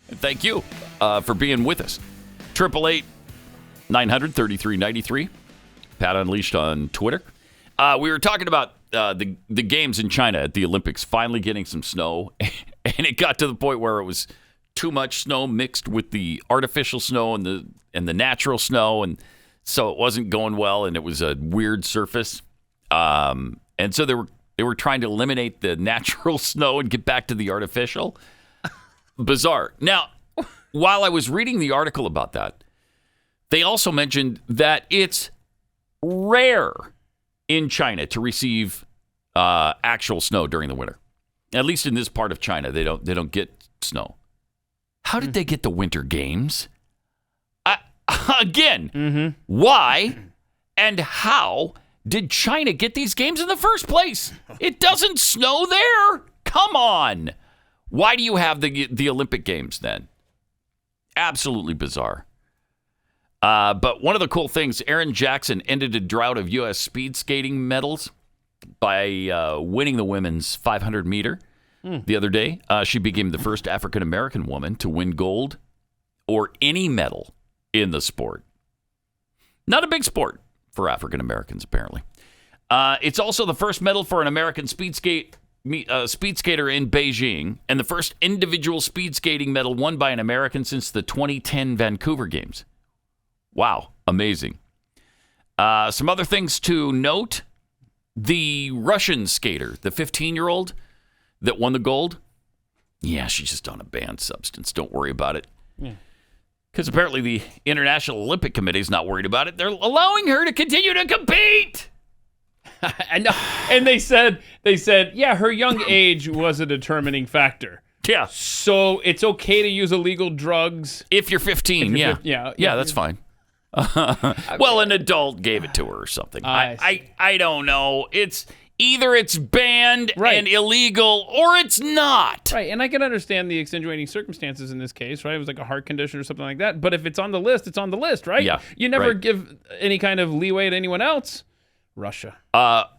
And thank you for being with us. 888-900-3393. Pat Unleashed on Twitter. We were talking about the games in China at the Olympics finally getting some snow, and it got to the point where it was too much snow mixed with the artificial snow and the natural snow, and so it wasn't going well, and it was a weird surface. And so they were trying to eliminate the natural snow and get back to the artificial. Bizarre. Now, while I was reading the article about that, they also mentioned that it's rare in China to receive actual snow during the winter. At least in this part of China, they don't get snow. How did they get the Winter Games? Again, why and how did China get these games in the first place? It doesn't snow there. Come on. Why do you have the Olympic Games then? Absolutely bizarre. But one of the cool things, Erin Jackson ended a drought of U.S. speed skating medals by winning the women's 500 meter the other day. She became the first African-American woman to win gold or any medal in the sport. Not a big sport for African-Americans, apparently. It's also the first medal for an American speed skater in Beijing and the first individual speed skating medal won by an American since the 2010 Vancouver Games. Wow, amazing. Some other things to note. The Russian skater, the 15-year-old that won the gold, yeah, she's just on a banned substance. Don't worry about it. Because apparently the International Olympic Committee is not worried about it. They're allowing her to continue to compete. And they said, yeah, her young age was a determining factor. Yeah. So it's okay to use illegal drugs. If you're 15, yeah. Yeah, that's fine. Well, an adult gave it to her or something. I don't know. It's either it's banned and illegal or it's not. Right, and I can understand the extenuating circumstances in this case, right? It was like a heart condition or something like that. But if it's on the list, it's on the list, right? Yeah. You never give any kind of leeway to anyone else. Russia.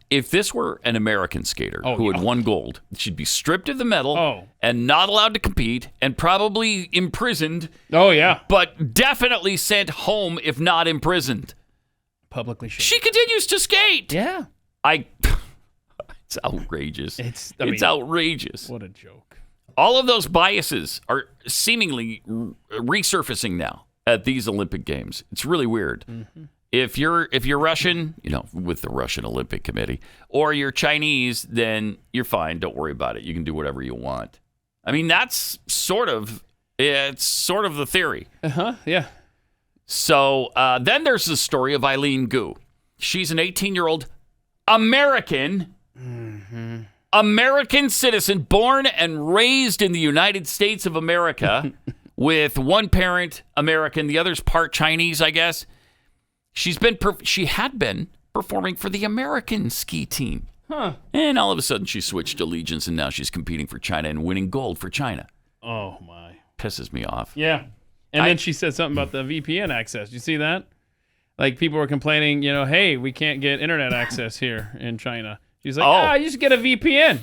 If this were an American skater who had won gold, she'd be stripped of the medal and not allowed to compete and probably imprisoned. Oh, yeah. But definitely sent home if not imprisoned. Publicly shamed. She continues to skate. Yeah. It's outrageous. It's outrageous. What a joke. All of those biases are seemingly resurfacing now at these Olympic Games. It's really weird. Mm-hmm. If you're Russian, with the Russian Olympic Committee, or you're Chinese, then you're fine. Don't worry about it. You can do whatever you want. I mean, that's sort of the theory. Yeah. So then there's the story of Eileen Gu. She's an 18-year-old American. American citizen, born and raised in the United States of America, with one parent American, the other's part Chinese, I guess. She had been performing for the American ski team. And all of a sudden she switched allegiance, and now she's competing for China and winning gold for China. Oh, my. Pisses me off. Yeah. And then she said something about the VPN access. You see that? Like, people were complaining, hey, we can't get internet access here in China. She's like, you just get a VPN.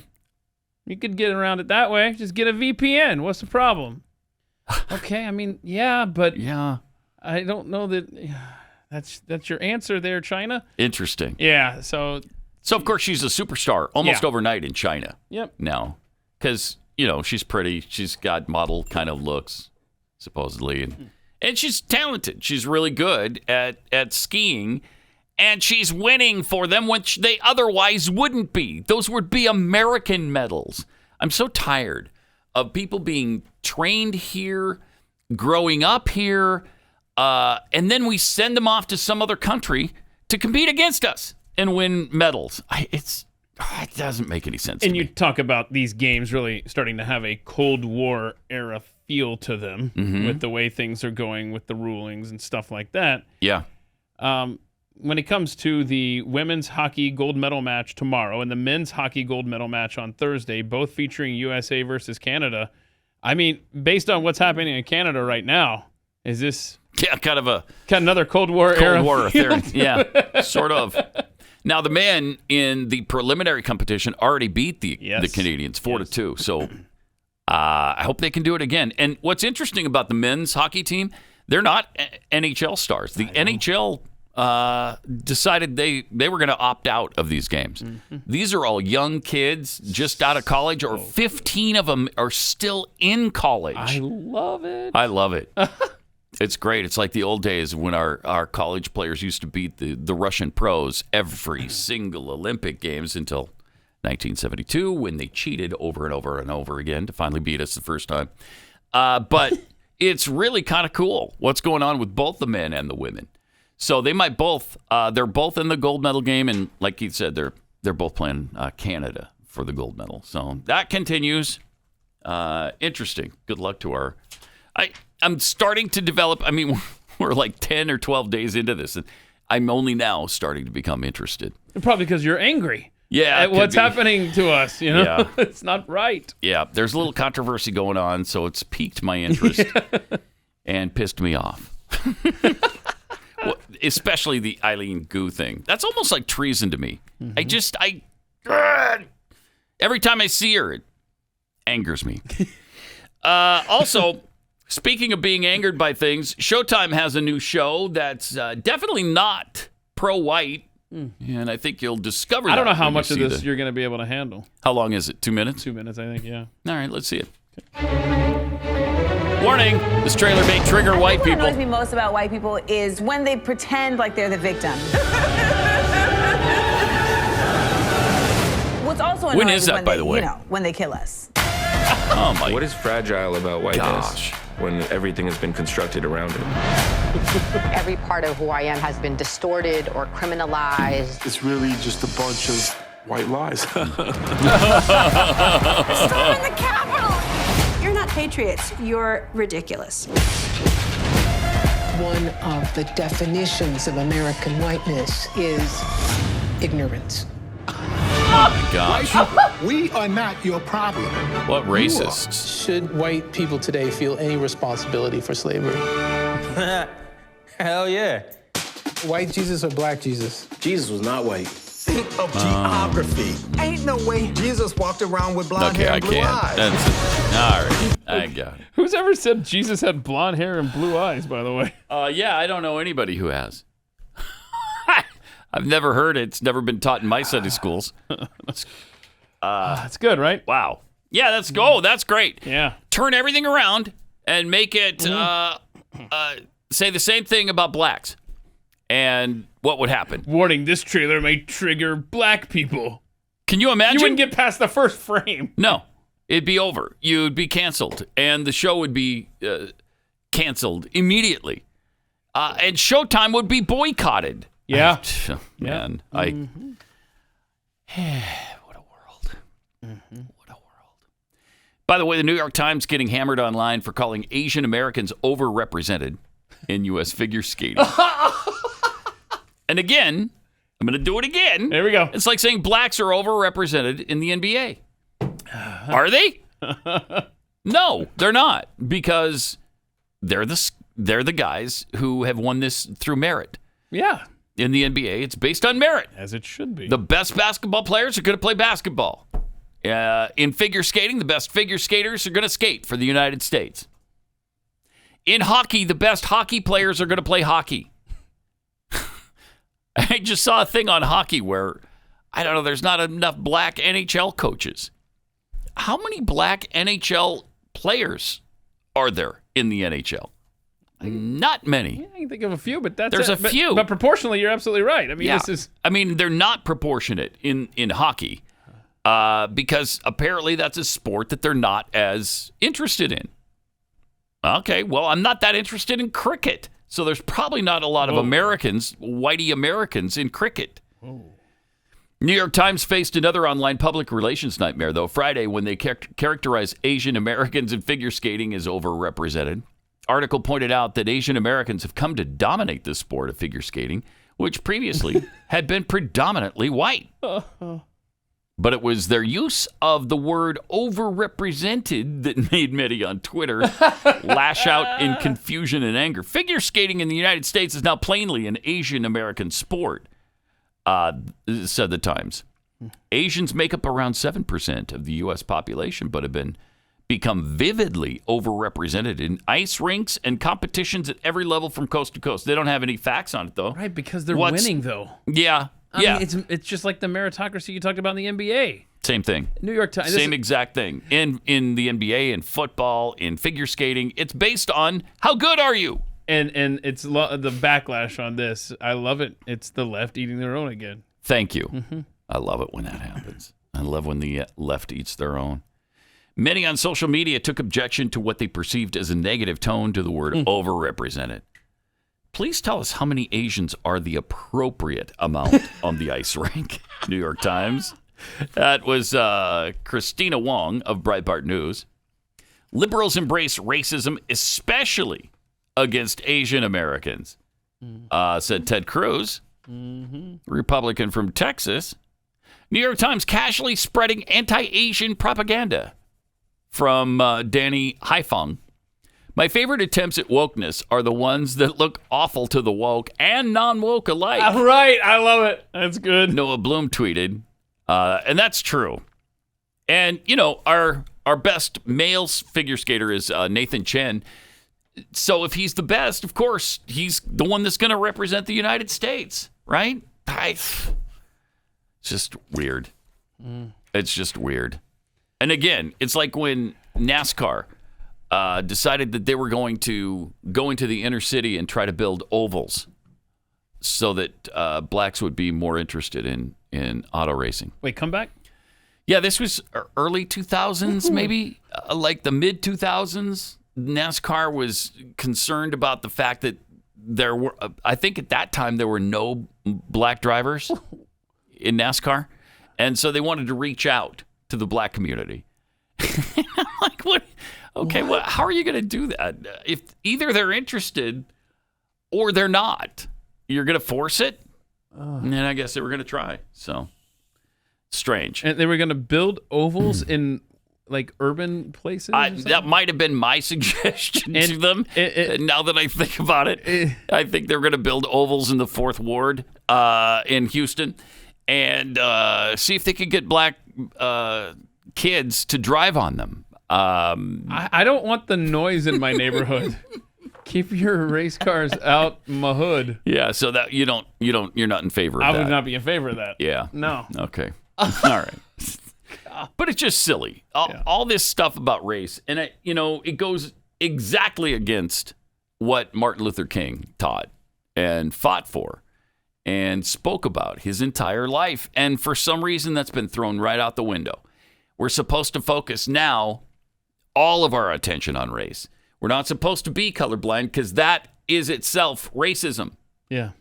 You could get around it that way. Just get a VPN. What's the problem? Okay, I mean, yeah, but I don't know that that's your answer there, China. Interesting. Yeah, so of course she's a superstar almost overnight in China. Yep. Now, because she's pretty, she's got model kind of looks, supposedly, and she's talented. She's really good at skiing. And she's winning for them, which they otherwise wouldn't be. Those would be American medals. I'm so tired of people being trained here, growing up here, and then we send them off to some other country to compete against us and win medals. It doesn't make any sense. And you talk about these games really starting to have a Cold War era feel to them with the way things are going with the rulings and stuff like that. Yeah. When it comes to the women's hockey gold medal match tomorrow and the men's hockey gold medal match on Thursday, both featuring USA versus Canada, I mean, based on what's happening in Canada right now, is this kind of another Cold War era? Yeah, sort of. Now, the men in the preliminary competition already beat the Canadians 4-2. So I hope they can do it again. And what's interesting about the men's hockey team, they're not NHL stars. The NHL decided they were going to opt out of these games. These are all young kids just out of college, or 15 of them are still in college. I love it. I love it. It's great. It's like the old days when our college players used to beat the Russian pros every single Olympic Games until 1972, when they cheated over and over and over again to finally beat us the first time. But it's really kind of cool what's going on with both the men and the women. So they might both, they're both in the gold medal game, and like Keith said, they're both playing Canada for the gold medal. So that continues. Interesting. Good luck to I'm starting to develop, I mean, we're like 10 or 12 days into this, and I'm only now starting to become interested. Probably because you're angry. Yeah. At what's happening to us, Yeah. It's not right. Yeah, there's a little controversy going on, so it's piqued my interest and pissed me off. Well, especially the Eileen Gu thing. That's almost like treason to me. Every time I see her, it angers me. Also, speaking of being angered by things, Showtime has a new show that's definitely not pro-white, and I think you'll discover that. I don't know how much of this you're going to be able to handle. How long is it? 2 minutes? 2 minutes, I think, yeah. All right, let's see it. Warning, this trailer may trigger white people. What annoys me most about white people is when they pretend like they're the victim. What's also annoying when is that, by the way? When they kill us. Oh my! What is fragile about whiteness when everything has been constructed around it? Every part of who I am has been distorted or criminalized. It's really just a bunch of white lies. Storming the Capitol! You're not patriots. You're ridiculous. One of the definitions of American whiteness is ignorance. Oh my gosh. We are not your problem. What racists? Should white people today feel any responsibility for slavery? Hell yeah. White Jesus or black Jesus? Jesus was not white. Think of geography. Ain't no way Jesus walked around with blonde hair and blue eyes. All right, I got it. Who's ever said Jesus had blonde hair and blue eyes, by the way? Yeah, I don't know anybody who has. I've never heard it. It's never been taught in my Sunday schools. It's good, right? Wow. Yeah, that's go. That's great. Yeah. Turn everything around and make it say the same thing about blacks. And what would happen? Warning, this trailer may trigger black people. Can you imagine? You wouldn't get past the first frame. No. It'd be over. You'd be canceled. And the show would be canceled immediately. And Showtime would be boycotted. Yeah. Man, what a world. What a world. By the way, the New York Times getting hammered online for calling Asian Americans overrepresented in U.S. figure skating. And again, I'm going to do it again. There we go. It's like saying blacks are overrepresented in the NBA. Are they? No, they're not, because they're the guys who have won this through merit. Yeah. In the NBA, it's based on merit. As it should be. The best basketball players are going to play basketball. In figure skating, the best figure skaters are going to skate for the United States. In hockey, the best hockey players are going to play hockey. I just saw a thing on hockey where, I don't know, there's not enough black NHL coaches. How many black NHL players are there in the NHL? Not many. Yeah, I can think of a few, but there's a few. But proportionally, you're absolutely right. I mean, this is. I mean, they're not proportionate in hockey because apparently that's a sport that they're not as interested in. Okay, well, I'm not that interested in cricket, so there's probably not a lot of Americans, whitey Americans, in cricket. New York Times faced another online public relations nightmare, though, Friday when they characterized Asian Americans in figure skating as overrepresented. Article pointed out that Asian Americans have come to dominate the sport of figure skating, which previously had been predominantly white. But it was their use of the word overrepresented that made many on Twitter lash out in confusion and anger. Figure skating in the United States is now plainly an Asian American sport, said the Times. Asians make up around 7% of the U.S. population, but have become vividly overrepresented in ice rinks and competitions at every level from coast to coast. They don't have any facts on it, though. Right, because they're winning, though. Yeah. I mean, it's just like the meritocracy you talked about in the NBA. Same thing. New York Times. Same exact thing. In the NBA, in football, in figure skating, it's based on how good are you? And it's the backlash on this. I love it. It's the left eating their own again. Thank you. I love it when that happens. I love when the left eats their own. Many on social media took objection to what they perceived as a negative tone to the word overrepresented. Please tell us how many Asians are the appropriate amount on the ice rink. New York Times. That was Christina Wong of Breitbart News. Liberals embrace racism, especially against Asian Americans, said Ted Cruz, Republican from Texas. New York Times casually spreading anti-Asian propaganda from Danny Haifong. My favorite attempts at wokeness are the ones that look awful to the woke and non-woke alike. Right, I love it. That's good. Noah Bloom tweeted, and that's true. And, you know, our best male figure skater is Nathan Chen. So if he's the best, of course, he's the one that's going to represent the United States, right? It's just weird. It's just weird. And again, it's like when NASCAR decided that they were going to go into the inner city and try to build ovals so that blacks would be more interested in auto racing. Wait, come back? Yeah, this was early 2000s, maybe, like the mid 2000s. NASCAR was concerned about the fact that there were, I think at that time, there were no black drivers in NASCAR. And so they wanted to reach out to the black community. I'm like, what? Okay, well, how are you going to do that? If either they're interested or they're not, you're going to force it? And I guess they were going to try. So, strange. And they were going to build ovals in, like, urban places? That might have been my suggestion to them. Now that I think about it, I think they're going to build ovals in the 4th Ward in Houston and see if they could get black kids to drive on them. I don't want the noise in my neighborhood. Keep your race cars out my hood. Yeah, so that you're not in favor of that. I would not be in favor of that. Yeah. No. Okay. All right. But it's just silly. All this stuff about race, and it goes exactly against what Martin Luther King taught and fought for and spoke about his entire life. And for some reason, that's been thrown right out the window. We're supposed to focus now all of our attention on race. We're not supposed to be colorblind because that is itself racism. Yeah.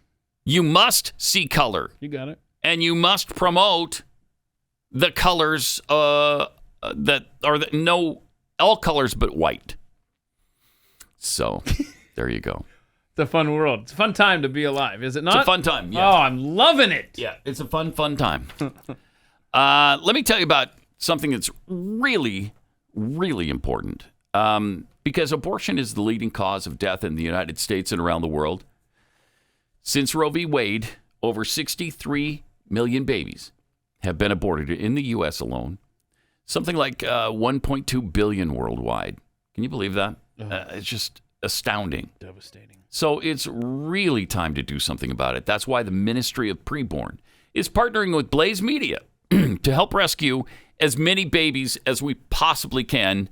You must see color. You got it. And you must promote the colors all colors but white. So there you go. It's a fun world. It's a fun time to be alive, is it not? It's a fun time, yeah. Oh, I'm loving it. Yeah, it's a fun time. Let me tell you about something that's really, really important. Because abortion is the leading cause of death in the United States and around the world. Since Roe v. Wade, over 63 million babies have been aborted in the U.S. alone. Something like 1.2 billion worldwide. Can you believe that? It's just astounding. Devastating. So it's really time to do something about it. That's why the Ministry of Preborn is partnering with Blaze Media to help rescue as many babies as we possibly can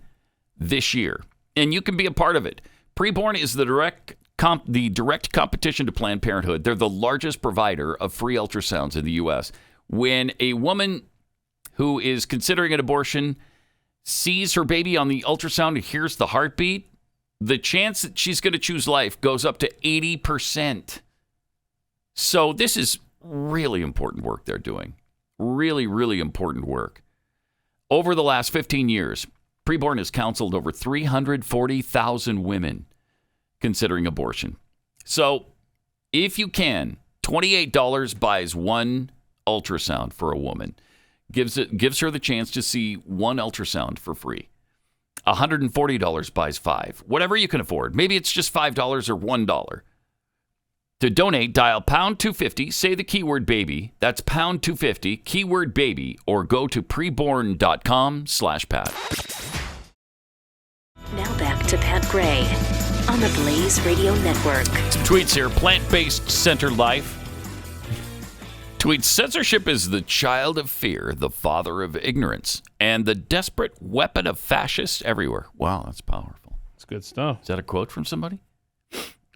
this year. And you can be a part of it. Preborn is the direct competition to Planned Parenthood. They're the largest provider of free ultrasounds in the U.S. When a woman who is considering an abortion sees her baby on the ultrasound and hears the heartbeat, the chance that she's going to choose life goes up to 80%. So this is really important work they're doing. Really, really important work. Over the last 15 years, Preborn has counseled over 340,000 women considering abortion. So if you can, $28 buys one ultrasound for a woman. Gives her the chance to see one ultrasound for free. $140 buys 5. Whatever you can afford. Maybe it's just $5 or $1. To donate, dial pound 250, say the keyword baby. That's pound 250, keyword baby, or go to preborn.com/Pat. Now back to Pat Gray on the Blaze Radio Network. Some tweets here. Plant-based center life. Tweets, censorship is the child of fear, the father of ignorance, and the desperate weapon of fascists everywhere. Wow, that's powerful. It's good stuff. Is that a quote from somebody?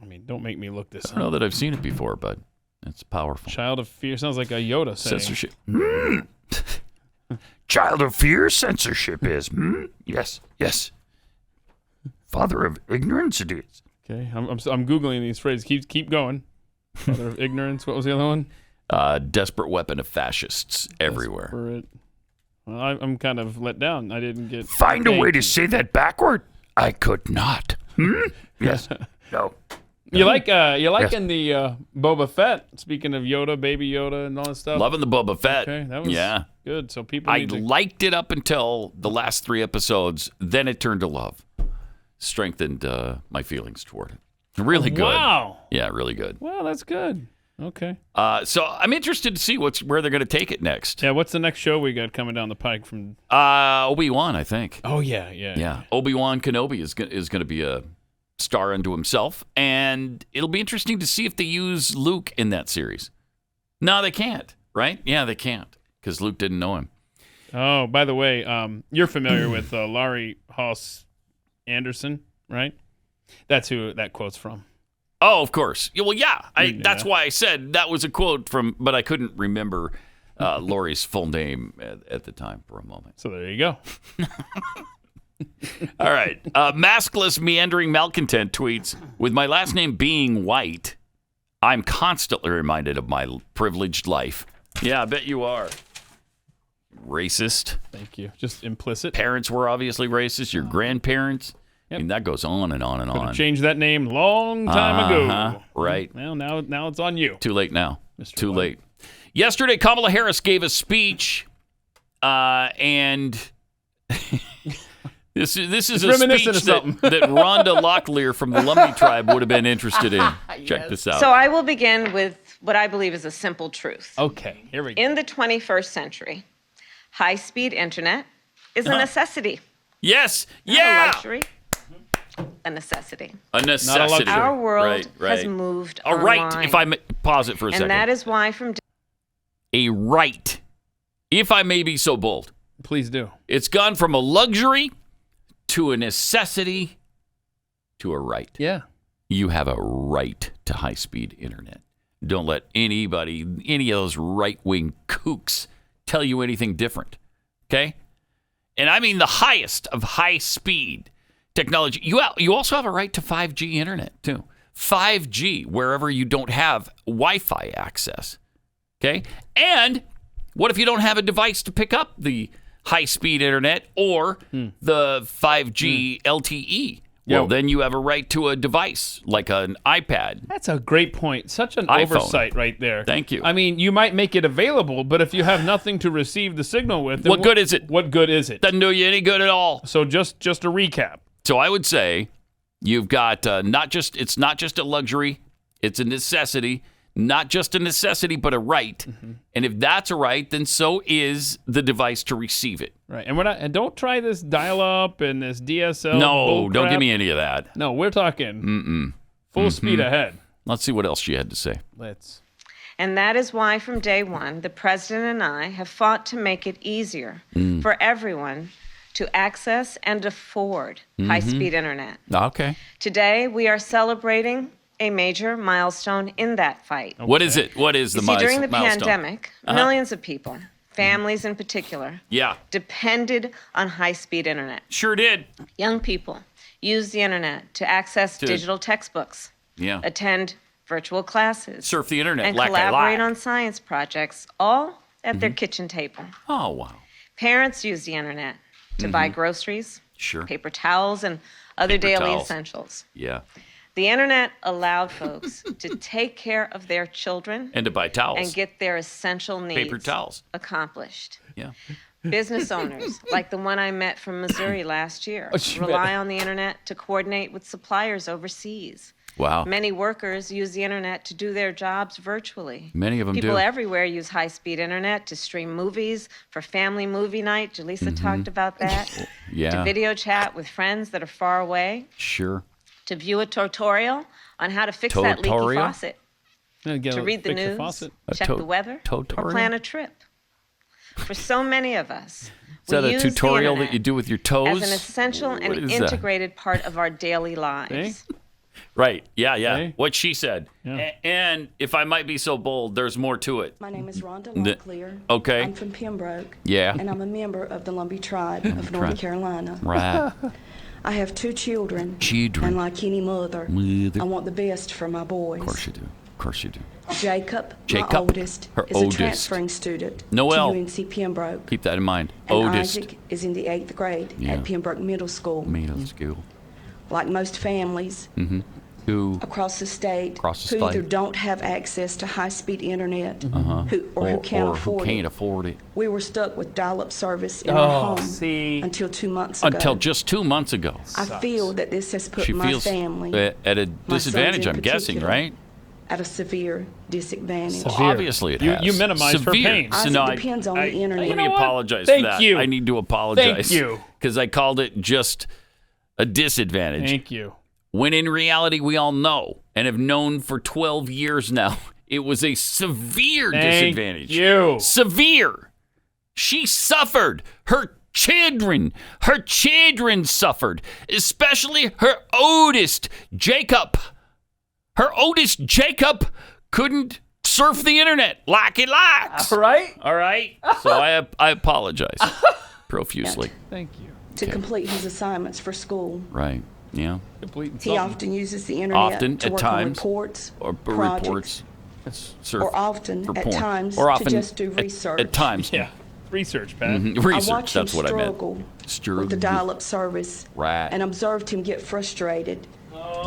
I mean, don't make me look this up. I don't know that I've seen it before, but it's powerful. Child of fear sounds like a Yoda saying. Censorship. Child of fear, censorship is. Yes, yes. Father of ignorance it is. Okay, I'm Googling these phrases. Keep going. Father of ignorance. What was the other one? Desperate weapon of fascists everywhere. Desperate. Well, I'm kind of let down. I didn't get. Find a way to say that backward. I could not. Yes. No. You like in Yes. the Boba Fett? Speaking of Yoda, Baby Yoda, and all that stuff. Loving the Boba Fett. Okay, that was good. So people. I liked it up until the last 3 episodes. Then it turned to love. Strengthened my feelings toward it. Really good. Wow. Yeah, really good. Well, that's good. Okay. So I'm interested to see where they're going to take it next. Yeah. What's the next show we got coming down the pike from? Obi-Wan, I think. Oh yeah. Obi-Wan Kenobi is going to be a star unto himself, and it'll be interesting to see if they use Luke in that series. No, they can't. Right? Yeah, they can't because Luke didn't know him. Oh, by the way, you're familiar with Laurie Haas Anderson, right? That's who that quote's from. Oh, of course. Well, yeah. That's why I said that was a quote from, but I couldn't remember Laurie's full name at the time for a moment. So there you go. All right. Maskless meandering malcontent tweets, with my last name being White, I'm constantly reminded of my privileged life. Yeah, I bet you are. Racist. Thank you. Just implicit. Parents were obviously racist. Your grandparents. Yep. I mean, that goes on and on and on. Changed that name long time ago. Right. Well, now it's on you. Too late now. Mr. Too Webb. late. Yesterday, Kamala Harris gave a speech, and this is a speech that Rhonda Locklear from the Lumbee tribe would have been interested in. Check this out. So I will begin with what I believe is a simple truth. Okay, here we go. In the 21st century, high-speed internet is a necessity. Yes. Not a luxury. A necessity. A necessity. Our world has moved a right. online. If I may pause it for a second. And that is why from a right, if I may be so bold. Please do. It's gone from a luxury to a necessity to a right. Yeah. You have a right to high-speed internet. Don't let anybody, any of those right-wing kooks tell you anything different. Okay? And I mean the highest of high-speed technology. You also have a right to 5G internet, too. 5G, wherever you don't have Wi-Fi access. Okay? And what if you don't have a device to pick up the high-speed internet or the 5G LTE? Well, then you have a right to a device like an iPad. That's a great point. Such an iPhone. oversight right there. Thank you. I mean, you might make it available, but if you have nothing to receive the signal with, then what good is it? What good is it? Doesn't do you any good at all. So just a recap. So I would say you've got it's not just a luxury, it's a necessity. Not just a necessity, but a right. Mm-hmm. And if that's a right, then so is the device to receive it. Right. And don't try this dial-up and this DSL. No, don't give me any of that. No, we're talking full speed ahead. Let's see what else she had to say. Let's. And that is why from day one, the president and I have fought to make it easier for everyone to access and afford high-speed internet. Okay. Today, we are celebrating a major milestone in that fight. Okay. What is it? What is the milestone? During the pandemic, millions of people, families in particular, depended on high-speed internet. Sure did. Young people used the internet to access digital textbooks, attend virtual classes, surf the internet, and collaborate on science projects, all at their kitchen table. Oh, wow. Parents used the internet to buy groceries, paper towels, and other daily essentials. Yeah. The internet allowed folks to take care of their children and to buy towels and get their essential needs paper towels accomplished. Yeah. Business owners, like the one I met from Missouri last year, rely on the internet to coordinate with suppliers overseas. Wow. Many workers use the internet to do their jobs virtually. Many of them People do. everywhere use high-speed internet to stream movies for family movie night. Jaleesa talked about that. To video chat with friends that are far away. Sure. To view a tutorial on how to fix that leaky faucet. To read the news, check the weather, or plan a trip. For so many of us, is that a tutorial that you do with your toes? As an essential and integrated part of our daily lives. Right. Yeah. What she said. Yeah. And if I might be so bold, there's more to it. My name is Rhonda Locklear. Okay. I'm from Pembroke. Yeah. And I'm a member of the Lumbee tribe of North Carolina. Right. I have two children. And like any mother, I want the best for my boys. Of course you do. Jacob, my oldest, is a transferring student Noel. to UNC Pembroke. Keep that in mind. And Oldest. Isaac is in the 8th grade at Pembroke Middle School. Like most families who across the state who either don't have access to high-speed internet who can't afford it. We were stuck with dial-up service in our home until 2 months ago. Until just 2 months ago. I feel that this has put my family at a disadvantage, I'm guessing, right? At a severe disadvantage. Obviously it has. You minimize her pain. Isaac depends on the internet. Let me apologize for that. Thank you. I need to apologize. Thank you. Because I called it just a disadvantage. Thank you. When in reality, we all know and have known for 12 years now, it was a severe disadvantage. Thank you. Severe. She suffered. Her children suffered, especially her oldest, Jacob. Her oldest, Jacob, couldn't surf the internet like he likes. All right. So I apologize profusely. Thank you. To complete his assignments for school. Right. Yeah. He often uses the internet to work on reports, or projects, or often for at porn. times or often to just do research. At times. Yeah. Research, Pat. Research, I watched that's him what I meant. struggle with the dial-up service and observed him get frustrated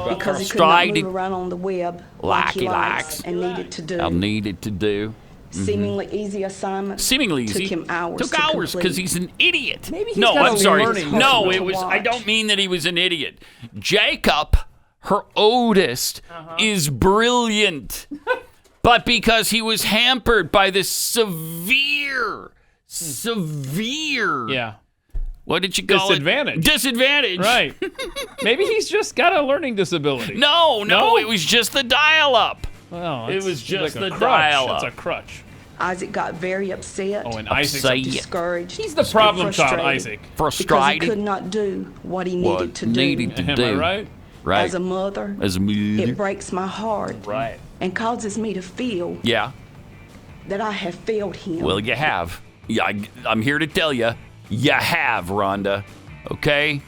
because he could not move around on the web like he likes and needed to do. Seemingly easy assignments. Took him hours. Took hours because he's an idiot. Maybe he's got sorry. No, it was. I don't mean that he was an idiot. Jacob, her oldest, is brilliant, but because he was hampered by this severe. Yeah. What did you call it? Disadvantage. Right. Maybe he's just got a learning disability. No, it was just the dial-up. Well, it was just like the dial-up. It's a crutch. Isaac got very upset. Oh, and Isaac's discouraged. He's the problem child, Isaac. Because he could not do what he needed to do. Am I right? Right. As a mother, it breaks my heart. Right. And causes me to feel that I have failed him. Well, you have. Yeah, I'm here to tell you, you have, Rhonda. Okay?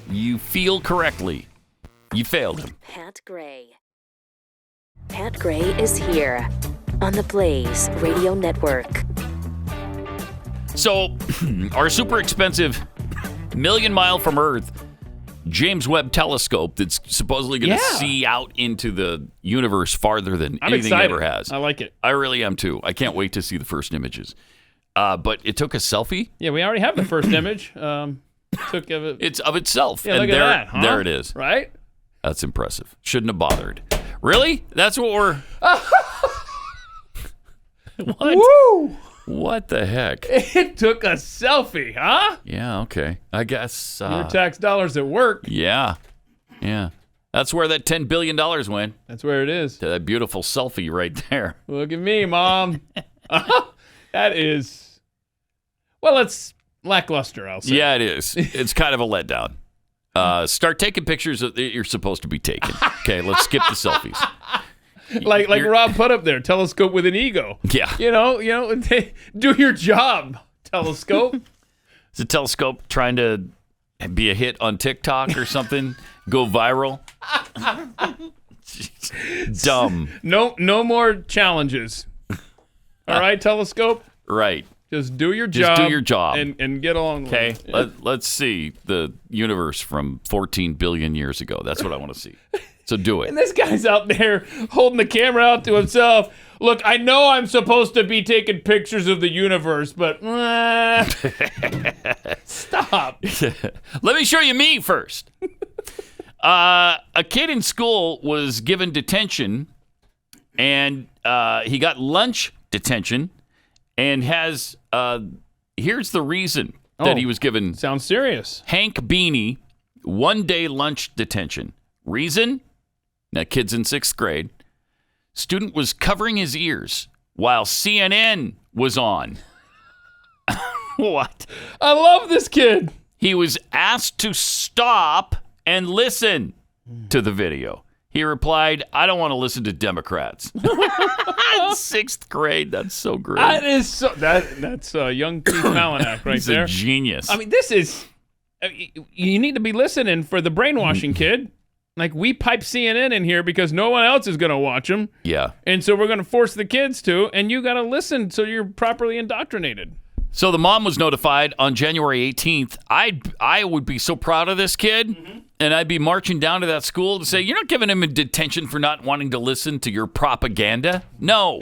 You feel correctly. You failed him. Pat Gray. Pat Gray is here on the Blaze Radio Network. So, our super expensive million-mile from Earth James Webb telescope that's supposedly going to see out into the universe farther than anything ever has. I like it. I really am, too. I can't wait to see the first images. But it took a selfie? Yeah, we already have the first image. It's of itself. Yeah, and look at that, huh? There it is. Right? That's impressive. Shouldn't have bothered. Really? That's what we're... What? Woo! What the heck? It took a selfie, huh? Yeah, okay. I guess... Your tax dollars at work. Yeah. Yeah. That's where that $10 billion went. That's where it is. To that beautiful selfie right there. Look at me, Mom. That is... Well, it's lackluster, I'll say. Yeah, it is. It's kind of a letdown. Start taking pictures that you're supposed to be taking. Okay, let's skip the selfies. Like Rob put up there, telescope with an ego. Yeah. You know, do your job, telescope. Is a telescope trying to be a hit on TikTok or something? Go viral? Dumb. No more challenges. All right, telescope? Right. Just do your job. Just do your job. And get along with it. Okay, let's see the universe from 14 billion years ago. That's what I want to see. So do it. And this guy's out there holding the camera out to himself. Look, I know I'm supposed to be taking pictures of the universe, but stop. Let me show you me first. A kid in school was given detention, and he got lunch detention, and has here's the reason that he was given. Sounds serious. Hank Beanie, 1-day lunch detention. Reason? That kid's in 6th grade. Student was covering his ears while CNN was on. What? I love this kid. He was asked to stop and listen to the video. He replied, I don't want to listen to Democrats. 6th grade. That's so great. That is so. That's young Keith Malinak right He's there. A genius. I mean, this is. You need to be listening for the brainwashing, kid. Like, we pipe CNN in here because no one else is going to watch them. Yeah. And so we're going to force the kids to, and you got to listen so you're properly indoctrinated. So the mom was notified on January 18th. I would be so proud of this kid, and I'd be marching down to that school to say, you're not giving him a detention for not wanting to listen to your propaganda? No.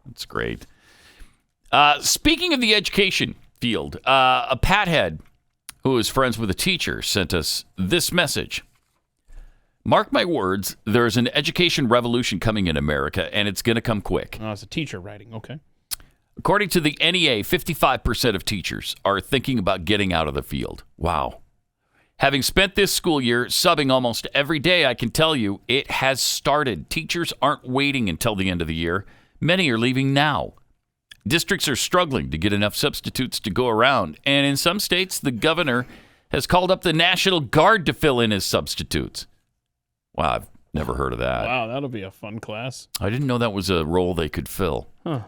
That's great. Speaking of the education field, a pathead who is friends with a teacher sent us this message. Mark my words, there's an education revolution coming in America, and it's going to come quick. Oh, it's a teacher writing. Okay. According to the NEA, 55% of teachers are thinking about getting out of the field. Wow. Having spent this school year subbing almost every day, I can tell you it has started. Teachers aren't waiting until the end of the year. Many are leaving now. Districts are struggling to get enough substitutes to go around, and in some states, the governor has called up the National Guard to fill in as substitutes. Wow, I've never heard of that. Wow, that'll be a fun class. I didn't know that was a role they could fill. Huh.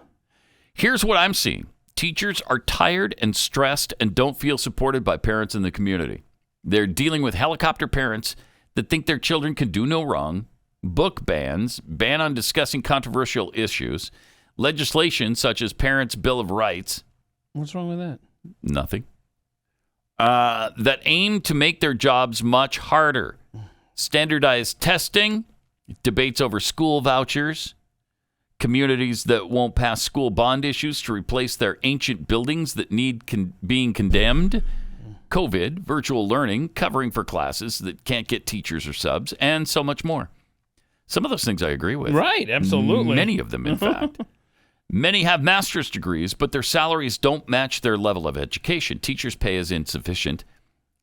Here's what I'm seeing. Teachers are tired and stressed and don't feel supported by parents in the community. They're dealing with helicopter parents that think their children can do no wrong, book bans, ban on discussing controversial issues, legislation such as Parents' Bill of Rights. What's wrong with that? Nothing. That aim to make their jobs much harder. Standardized testing, debates over school vouchers, communities that won't pass school bond issues to replace their ancient buildings that need being condemned, COVID, virtual learning, covering for classes that can't get teachers or subs, and so much more. Some of those things I agree with. Right, absolutely. Many of them, in fact. Many have master's degrees, but their salaries don't match their level of education. Teachers' pay is insufficient.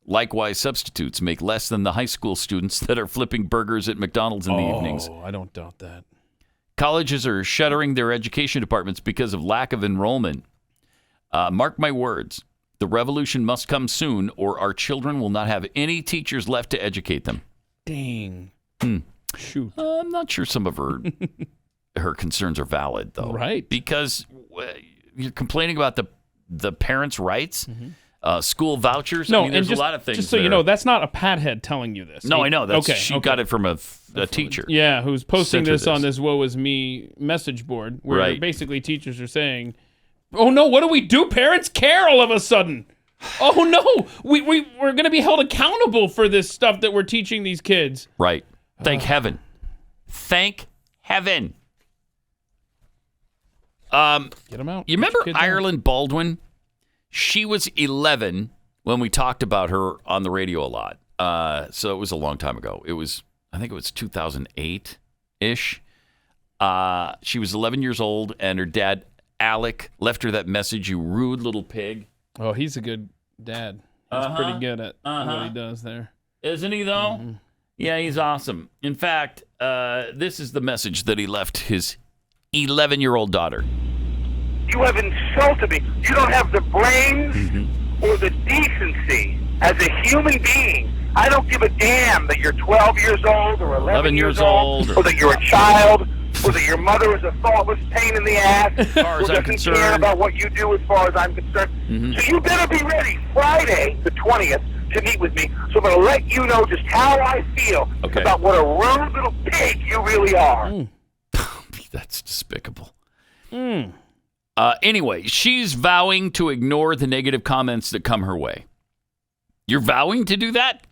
Likewise, substitutes make less than the high school students that are flipping burgers at McDonald's in the evenings. Oh, I don't doubt that. Colleges are shuttering their education departments because of lack of enrollment. Mark my words. The revolution must come soon, or our children will not have any teachers left to educate them. Dang. Shoot. I'm not sure some of her concerns are valid, though. Right. Because you're complaining about the parents' rights, school vouchers. No, I mean, there's and a lot of things. Just so you know, that's not a pathead telling you this. No, I know. She got it from a teacher. Yeah, who's posting Sent her this on this Woe Is Me message board, where Right. basically teachers are saying, "Oh no, what do we do? Parents care all of a sudden. Oh no, we're going to be held accountable for this stuff that we're teaching these kids." Right. Thank heaven. Thank heaven. Get them out. You remember Ireland Baldwin? She was 11 when we talked about her on the radio a lot. So it was a long time ago. I think it was 2008-ish. She was 11 years old, and her dad, Alec, left her that message, "You rude little pig." Oh, he's a good dad. He's pretty good at what he does there. Isn't he, though? Mm-hmm. Yeah, he's awesome. In fact, this is the message that he left his 11-year-old daughter. You have insulted me. You don't have the brains or the decency as a human being. I don't give a damn that you're 12 years old or 11 years old, or that you're a child, or that your mother is a thoughtless pain in the ass, as far as who I'm doesn't concerned. care about what you do as far as I'm concerned. So you better be ready Friday, the 20th, to meet with me. So I'm going to let you know just how I feel about what a rude little pig you really are. That's despicable. Anyway, she's vowing to ignore the negative comments that come her way. You're vowing to do that?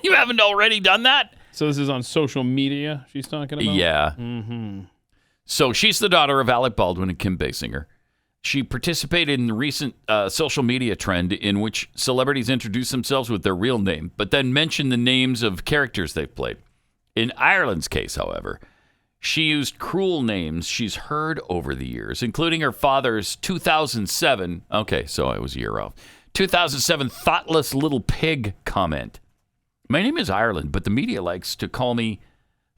You haven't already done that? So this is on social media she's talking about? Yeah. Mm-hmm. So she's the daughter of Alec Baldwin and Kim Basinger. She participated in the recent social media trend in which celebrities introduce themselves with their real name, but then mention the names of characters they've played. In Ireland's case, however, she used cruel names she's heard over the years, including her father's 2007, okay, so I was a year off, 2007 thoughtless little pig comment. My name is Ireland, but the media likes to call me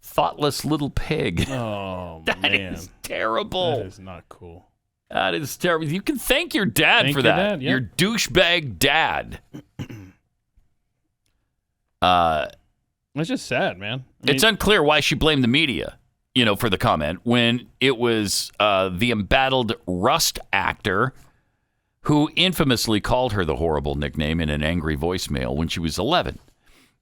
thoughtless little pig. Oh, That man. is terrible. That is not cool. That is terrible. You can thank your dad Thank for your that. dad, yeah. Your douchebag dad. It's just sad, man. I It's unclear why she blamed the media, for the comment when it was the embattled Rust actor who infamously called her the horrible nickname in an angry voicemail when she was 11.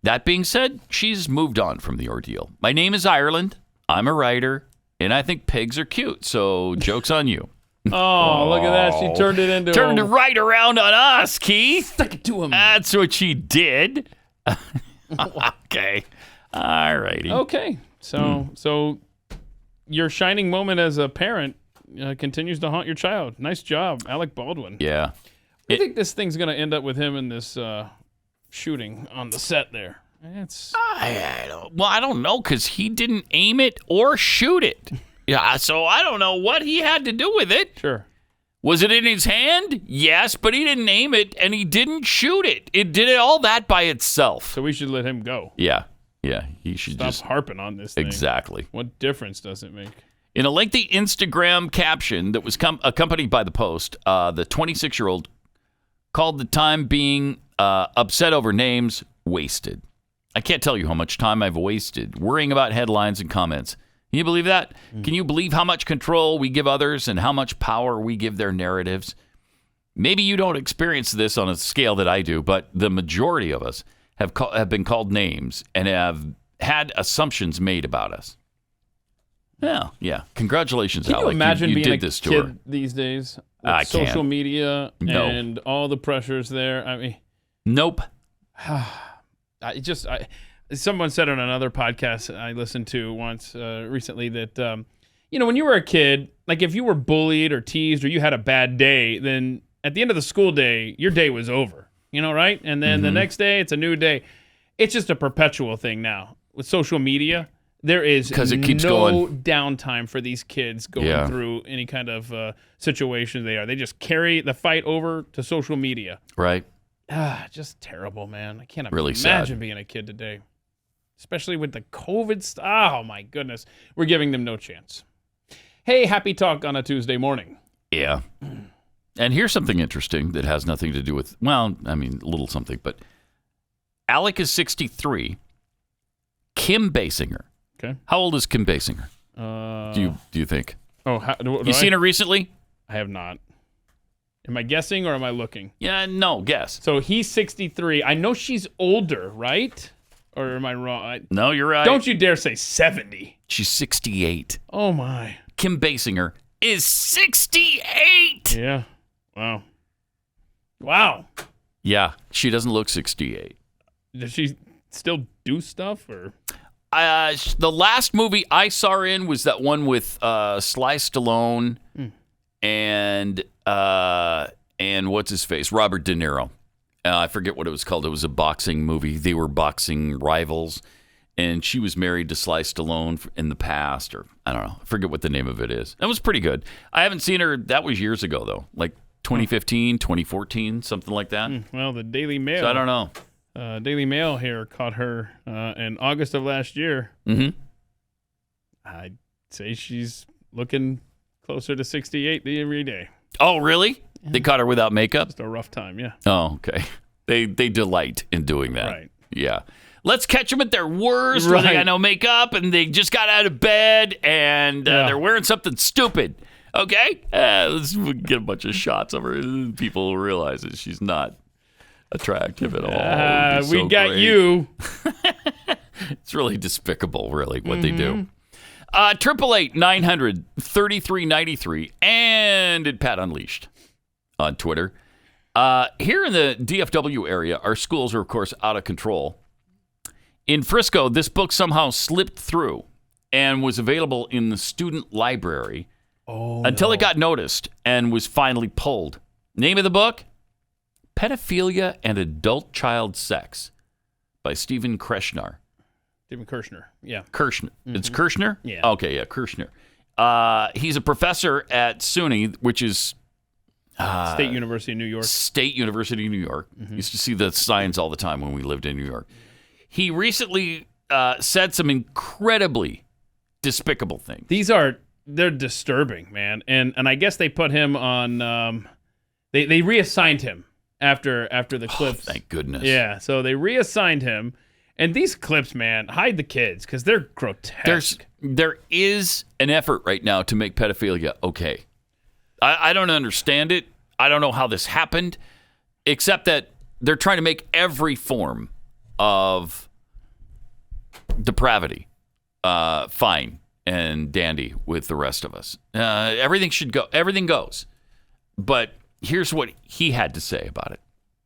That being said, she's moved on from the ordeal. My name is Ireland. I'm a writer, and I think pigs are cute, so joke's on you. Oh, look at that. She turned it into Turned it right around on us, Keith. Stuck it to him. That's what she did. Okay. All righty. Okay. So your shining moment as a parent continues to haunt your child. Nice job, Alec Baldwin. Yeah. I think this thing's going to end up with him in this shooting on the set there. I don't know, because he didn't aim it or shoot it. Yeah, so I don't know what he had to do with it. Sure. Was it in his hand? Yes, but he didn't aim it, and he didn't shoot it. It did all that by itself. So we should let him go. Yeah, he should Stop just harping on this thing. Exactly. What difference does it make? In a lengthy Instagram caption that was accompanied by the post, the 26-year-old called the time being upset over names wasted. I can't tell you how much time I've wasted worrying about headlines and comments. Can you believe that? Can you believe how much control we give others and how much power we give their narratives? Maybe you don't experience this on a scale that I do, but the majority of us have been called names and have had assumptions made about us. Yeah. Congratulations, Can Alec. you imagine you being did a this to kid her. these days? With I social can't. media No. and all the pressures there. I mean, nope. Someone said on another podcast I listened to once recently that, when you were a kid, like if you were bullied or teased or you had a bad day, then at the end of the school day, your day was over, right? And then the next day, it's a new day. It's just a perpetual thing now with social media. There is it keeps no going. downtime for these kids going through any kind of situation they are. They just carry the fight over to social media. Right. Just terrible, man. I can't Really imagine sad. being a kid today, especially with the COVID stuff. Oh, my goodness. We're giving them no chance. hey, happy talk on a Tuesday morning. Yeah. And here's something interesting that has nothing to do with, well, I mean, a little something, but Alec is 63. Kim Basinger. Okay. How old is Kim Basinger? Do you think? Oh, you seen her recently? I have not. Am I guessing or am I looking? Yeah, no, guess. So he's 63. I know she's older, right? Or am I wrong? No, you're right. Don't you dare say 70. She's 68. Oh, my. Kim Basinger is 68. Yeah. Wow. Wow. Yeah, she doesn't look 68. Does she still do stuff or? The last movie I saw her in was that one with Sly Stallone and what's his face, Robert De Niro. I forget what it was called. It was a boxing movie. They were boxing rivals, and she was married to Sly Stallone in the past, or I don't know. I forget what the name of it is. That was pretty good. I haven't seen her. That was years ago though, like 2015, 2014, something like that. Well, the Daily Mail. So I don't know. Daily Mail here caught her in August of last year. Mm-hmm. I'd say she's looking closer to 68 every day. Oh, really? Yeah. They caught her without makeup? Just a rough time, yeah. Oh, okay. They delight in doing that. Right. Yeah. Let's catch them at their worst Right. when they got no makeup and they just got out of bed and they're wearing something stupid. Okay? Let's get a bunch of shots of her. People will realize that she's not attractive at all. We got great. You. It's really despicable, really, what they do. 888-900-3393 and at Pat Unleashed on Twitter. Here in the DFW area, our schools are, of course, out of control. In Frisco, this book somehow slipped through and was available in the student library until it got noticed and was finally pulled. Name of the book? Pedophilia and Adult Child Sex by Stephen Kirshner. Stephen Kirshner, yeah. Kirshner. Mm-hmm. It's Kirshner? Yeah. Okay, yeah, Kirshner. He's a professor at SUNY, which is... State University of New York. State University of New York. Mm-hmm. Used to see the signs all the time when we lived in New York. He recently said some incredibly despicable things. They're disturbing, man. And I guess they put him on... They reassigned him after the clips. Thank goodness. Yeah, so they reassigned him. And these clips, man, hide the kids because they're grotesque. There is an effort right now to make pedophilia okay. I don't understand it. I don't know how this happened, except that they're trying to make every form of depravity fine and dandy with the rest of us. Everything should go. Everything goes. But here's what he had to say about it.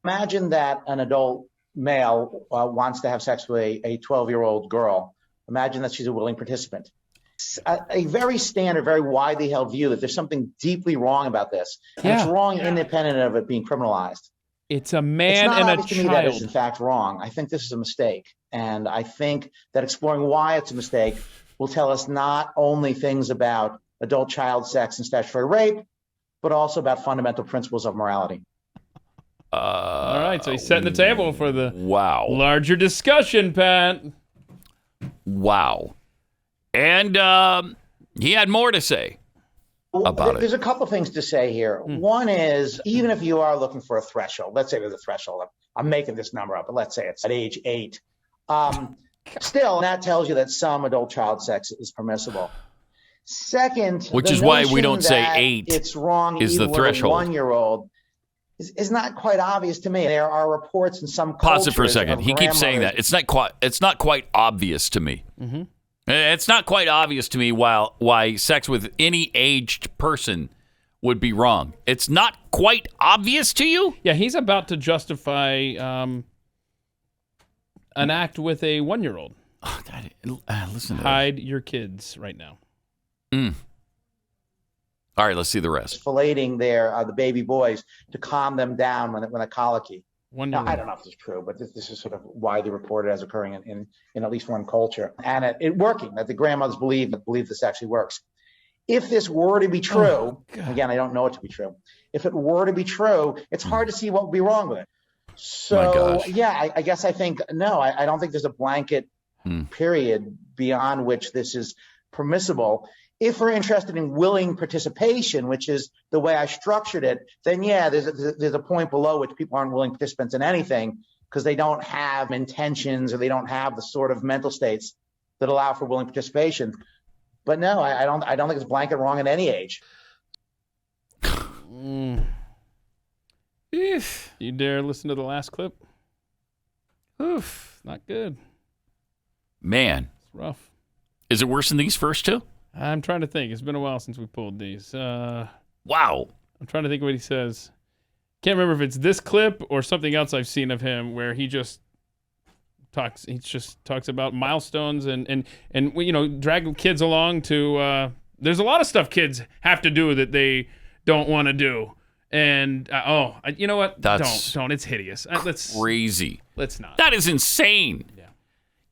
Imagine that an adult male wants to have sex with a 12-year-old girl. Imagine that she's a willing participant. A very standard, very widely held view that there's something deeply wrong about this. And it's wrong independent of it being criminalized. It's a man and a child. It's not obvious to me that it's in fact wrong. I think this is a mistake. And I think that exploring why it's a mistake will tell us not only things about adult child sex and statutory rape, but also about fundamental principles of morality. All right, so he's setting the table for the larger discussion, Pat. Wow. And he had more to say about it. There's a couple things to say here. One is, even if you are looking for a threshold, let's say there's a threshold. I'm making this number up, but let's say it's at age 8. Still, that tells you that some adult child sex is permissible. Second, which is why we don't say 8 it's wrong is the threshold. A 1-year-old is not quite obvious to me. There are reports in some cultures. Pause it for a second. He keeps saying that. It's not quite obvious to me. Mm-hmm. It's not quite obvious to me why sex with any aged person would be wrong. It's not quite obvious to you? Yeah, he's about to justify an act with a 1-year-old. Oh, listen to Hide your kids right now. All right, let's see the rest. Filleting the baby boys to calm them down when they're colicky. Now, I don't know if this is true, but this is sort of widely reported as occurring in at least one culture. And it working, that the grandmothers believe this actually works. If this were to be true, again, I don't know it to be true. If it were to be true, it's hard to see what would be wrong with it. So, I guess I think, no, I don't think there's a blanket period beyond which this is permissible. If we're interested in willing participation, which is the way I structured it, then yeah, there's a point below which people aren't willing participants in anything because they don't have intentions or they don't have the sort of mental states that allow for willing participation. But no, I don't think it's blanket wrong at any age. You dare listen to the last clip? Oof, not good. Man. It's rough. Is it worse than these first two? I'm trying to think. It's been a while since we pulled these. Wow. I'm trying to think what he says. Can't remember if it's this clip or something else I've seen of him where he just talks about milestones and drag kids along to there's a lot of stuff kids have to do that they don't want to do. And you know what? Don't. It's hideous. Crazy. Let's not. That is insane.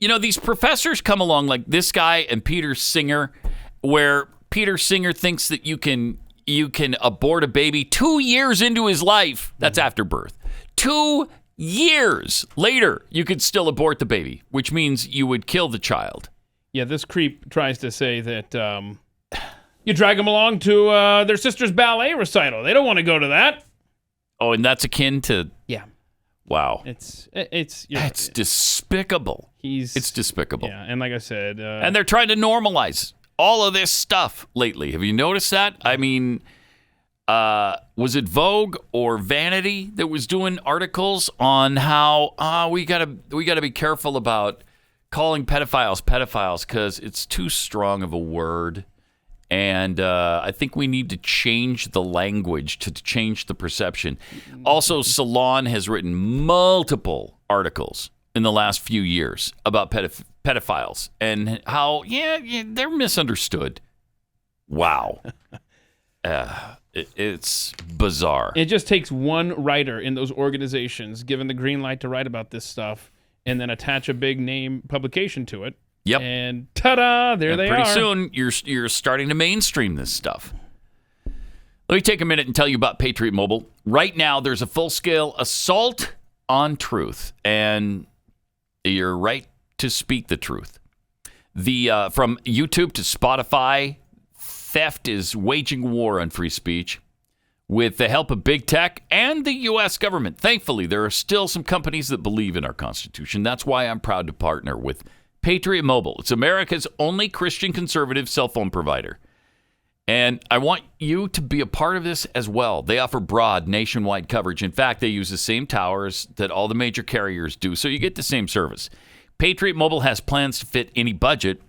Yeah. These professors come along like this guy and Peter Singer, where Peter Singer thinks that you can abort a baby 2 years into his life. That's after birth. 2 years later, you could still abort the baby, which means you would kill the child. Yeah, this creep tries to say that you drag them along to their sister's ballet recital. They don't want to go to that. Oh, and that's akin to... Yeah. Wow. It's despicable. It's despicable. Yeah, and like I said... and they're trying to normalize all of this stuff lately. Have you noticed that? I mean, was it Vogue or Vanity that was doing articles on how we gotta be careful about calling pedophiles because it's too strong of a word. And I think we need to change the language to change the perception. Also, Salon has written multiple articles in the last few years about pedophiles and how, they're misunderstood. Wow. It's bizarre. It just takes one writer in those organizations given the green light to write about this stuff and then attach a big name publication to it. Yep. And ta-da, there they are. Pretty soon, you're starting to mainstream this stuff. Let me take a minute and tell you about Patriot Mobile. Right now, there's a full-scale assault on truth, and you're right to speak the truth. From YouTube to Spotify, theft is waging war on free speech with the help of big tech and the U.S. government. Thankfully, there are still some companies that believe in our Constitution. That's why I'm proud to partner with Patriot Mobile. It's America's only Christian conservative cell phone provider. And I want you to be a part of this as well. They offer broad nationwide coverage. In fact, they use the same towers that all the major carriers do, so you get the same service. Patriot Mobile has plans to fit any budget,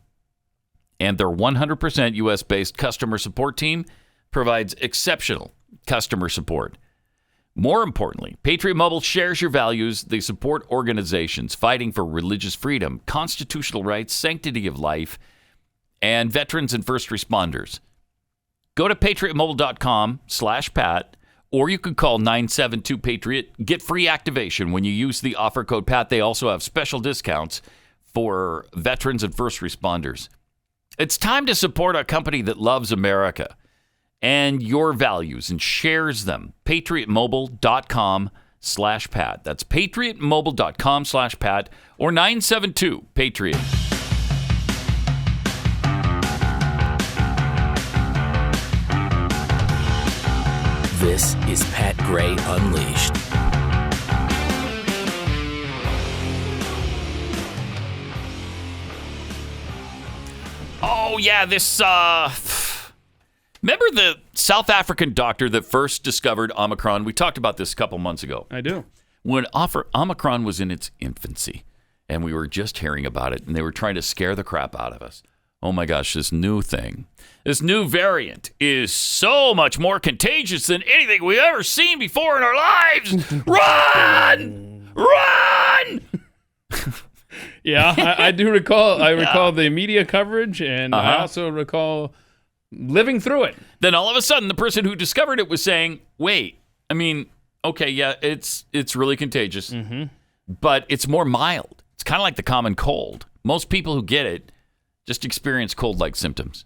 and their 100% U.S.-based customer support team provides exceptional customer support. More importantly, Patriot Mobile shares your values. They support organizations fighting for religious freedom, constitutional rights, sanctity of life, and veterans and first responders. Go to patriotmobile.com/Pat, or you can call 972-PATRIOT. Get free activation when you use the offer code PAT. They also have special discounts for veterans and first responders. It's time to support a company that loves America and your values and shares them. patriotmobile.com/Pat. That's patriotmobile.com/Pat or 972-PATRIOT. This is Pat Gray Unleashed. Oh, yeah, this, remember the South African doctor that first discovered Omicron? We talked about this a couple months ago. I do. When Omicron was in its infancy, and we were just hearing about it, and they were trying to scare the crap out of us. Oh, my gosh, this new thing, this new variant is so much more contagious than anything we've ever seen before in our lives. Run! Run! Yeah, I do recall. I recall the media coverage, and I also recall living through it. Then all of a sudden, the person who discovered it was saying, wait, I mean, okay, yeah, it's really contagious, but it's more mild. It's kind of like the common cold. Most people who get it just experience cold-like symptoms.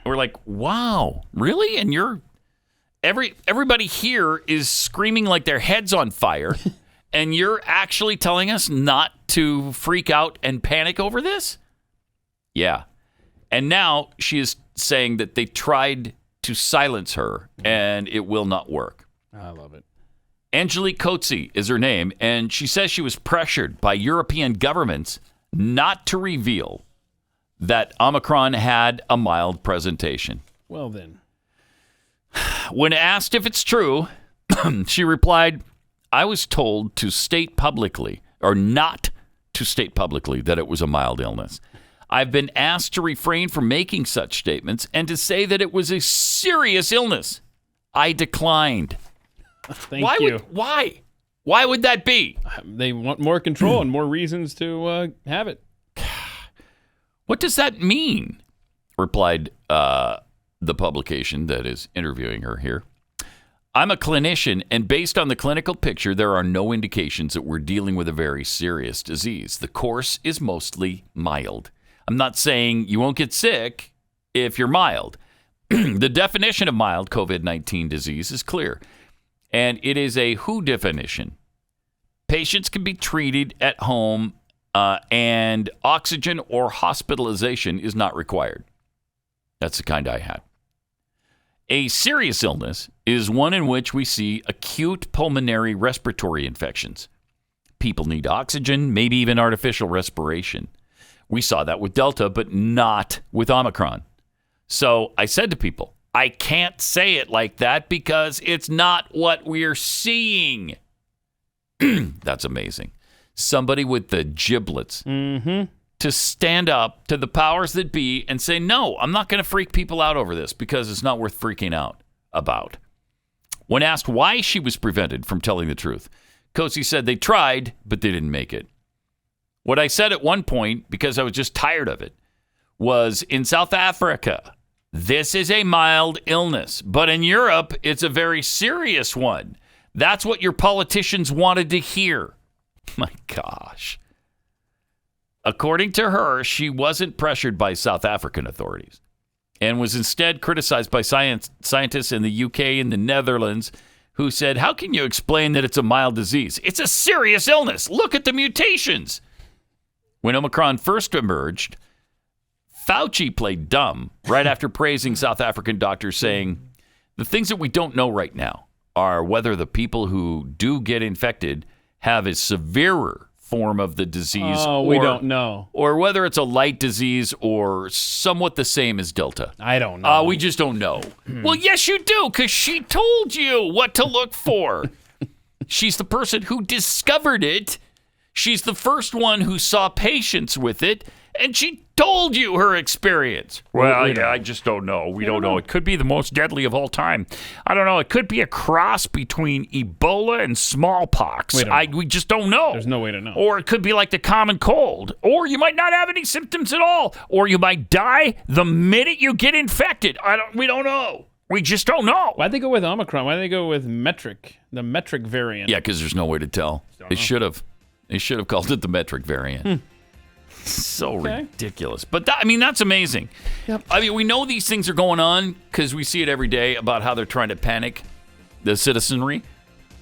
We're like, wow, really? And everybody here is screaming like their head's on fire, and you're actually telling us not to freak out and panic over this? Yeah. And now she is saying that they tried to silence her and it will not work. I love it. Angelique Coetzee is her name, and she says she was pressured by European governments not to reveal that Omicron had a mild presentation. Well, then. When asked if it's true, she replied, I was told to state publicly, or not to state publicly, that it was a mild illness. I've been asked to refrain from making such statements and to say that it was a serious illness. I declined. Thank you. Why? Why would that be? They want more control and more reasons to have it. What does that mean? Replied the publication that is interviewing her here. I'm a clinician, and based on the clinical picture, there are no indications that we're dealing with a very serious disease. The course is mostly mild. I'm not saying you won't get sick if you're mild. The definition of mild COVID-19 disease is clear, and it is a WHO definition. Patients can be treated at home, and oxygen or hospitalization is not required. That's the kind I had. A serious illness is one in which we see acute pulmonary respiratory infections. People need oxygen, maybe even artificial respiration. We saw that with Delta, but not with Omicron. So I said to people, I can't say it like that because it's not what we're seeing. That's amazing. Somebody with the giblets to stand up to the powers that be and say, no, I'm not going to freak people out over this because it's not worth freaking out about. When asked why she was prevented from telling the truth, Coetzee said they tried, but they didn't make it. What I said at one point, because I was just tired of it, was in South Africa, this is a mild illness, but in Europe, it's a very serious one. That's what your politicians wanted to hear. My gosh. According to her, she wasn't pressured by South African authorities and was instead criticized by scientists in the UK and the Netherlands who said, how can you explain that it's a mild disease? It's a serious illness. Look at the mutations. When Omicron first emerged, Fauci played dumb right after praising South African doctors, saying, the things that we don't know right now are whether the people who do get infected have a severer form of the disease. We don't know. Or whether it's a light disease or somewhat the same as Delta. I don't know. We just don't know. Well, yes, you do, because she told you what to look for. She's the person who discovered it. She's the first one who saw patients with it, and she told you her experience. Well, yeah, I just don't know. We don't know. It could be the most deadly of all time. I don't know. It could be a cross between Ebola and smallpox. We just don't know. There's no way to know. Or it could be like the common cold. Or you might not have any symptoms at all. Or you might die the minute you get infected. We don't know. We just don't know. Why'd they go with Omicron? Why'd they go with the metric variant? Yeah, because there's no way to tell. They should have. They should have called it the metric variant. So ridiculous. But that's amazing. Yep. We know these things are going on because we see it every day about how they're trying to panic the citizenry.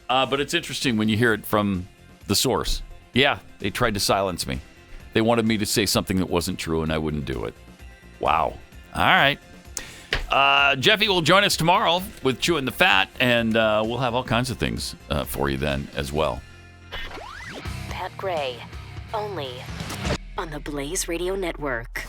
But it's interesting when you hear it from the source. Yeah, they tried to silence me. They wanted me to say something that wasn't true, and I wouldn't do it. Wow. All right. Jeffy will join us tomorrow with Chewing the Fat, and we'll have all kinds of things for you then as well. Pat Gray, only on the Blaze Radio Network.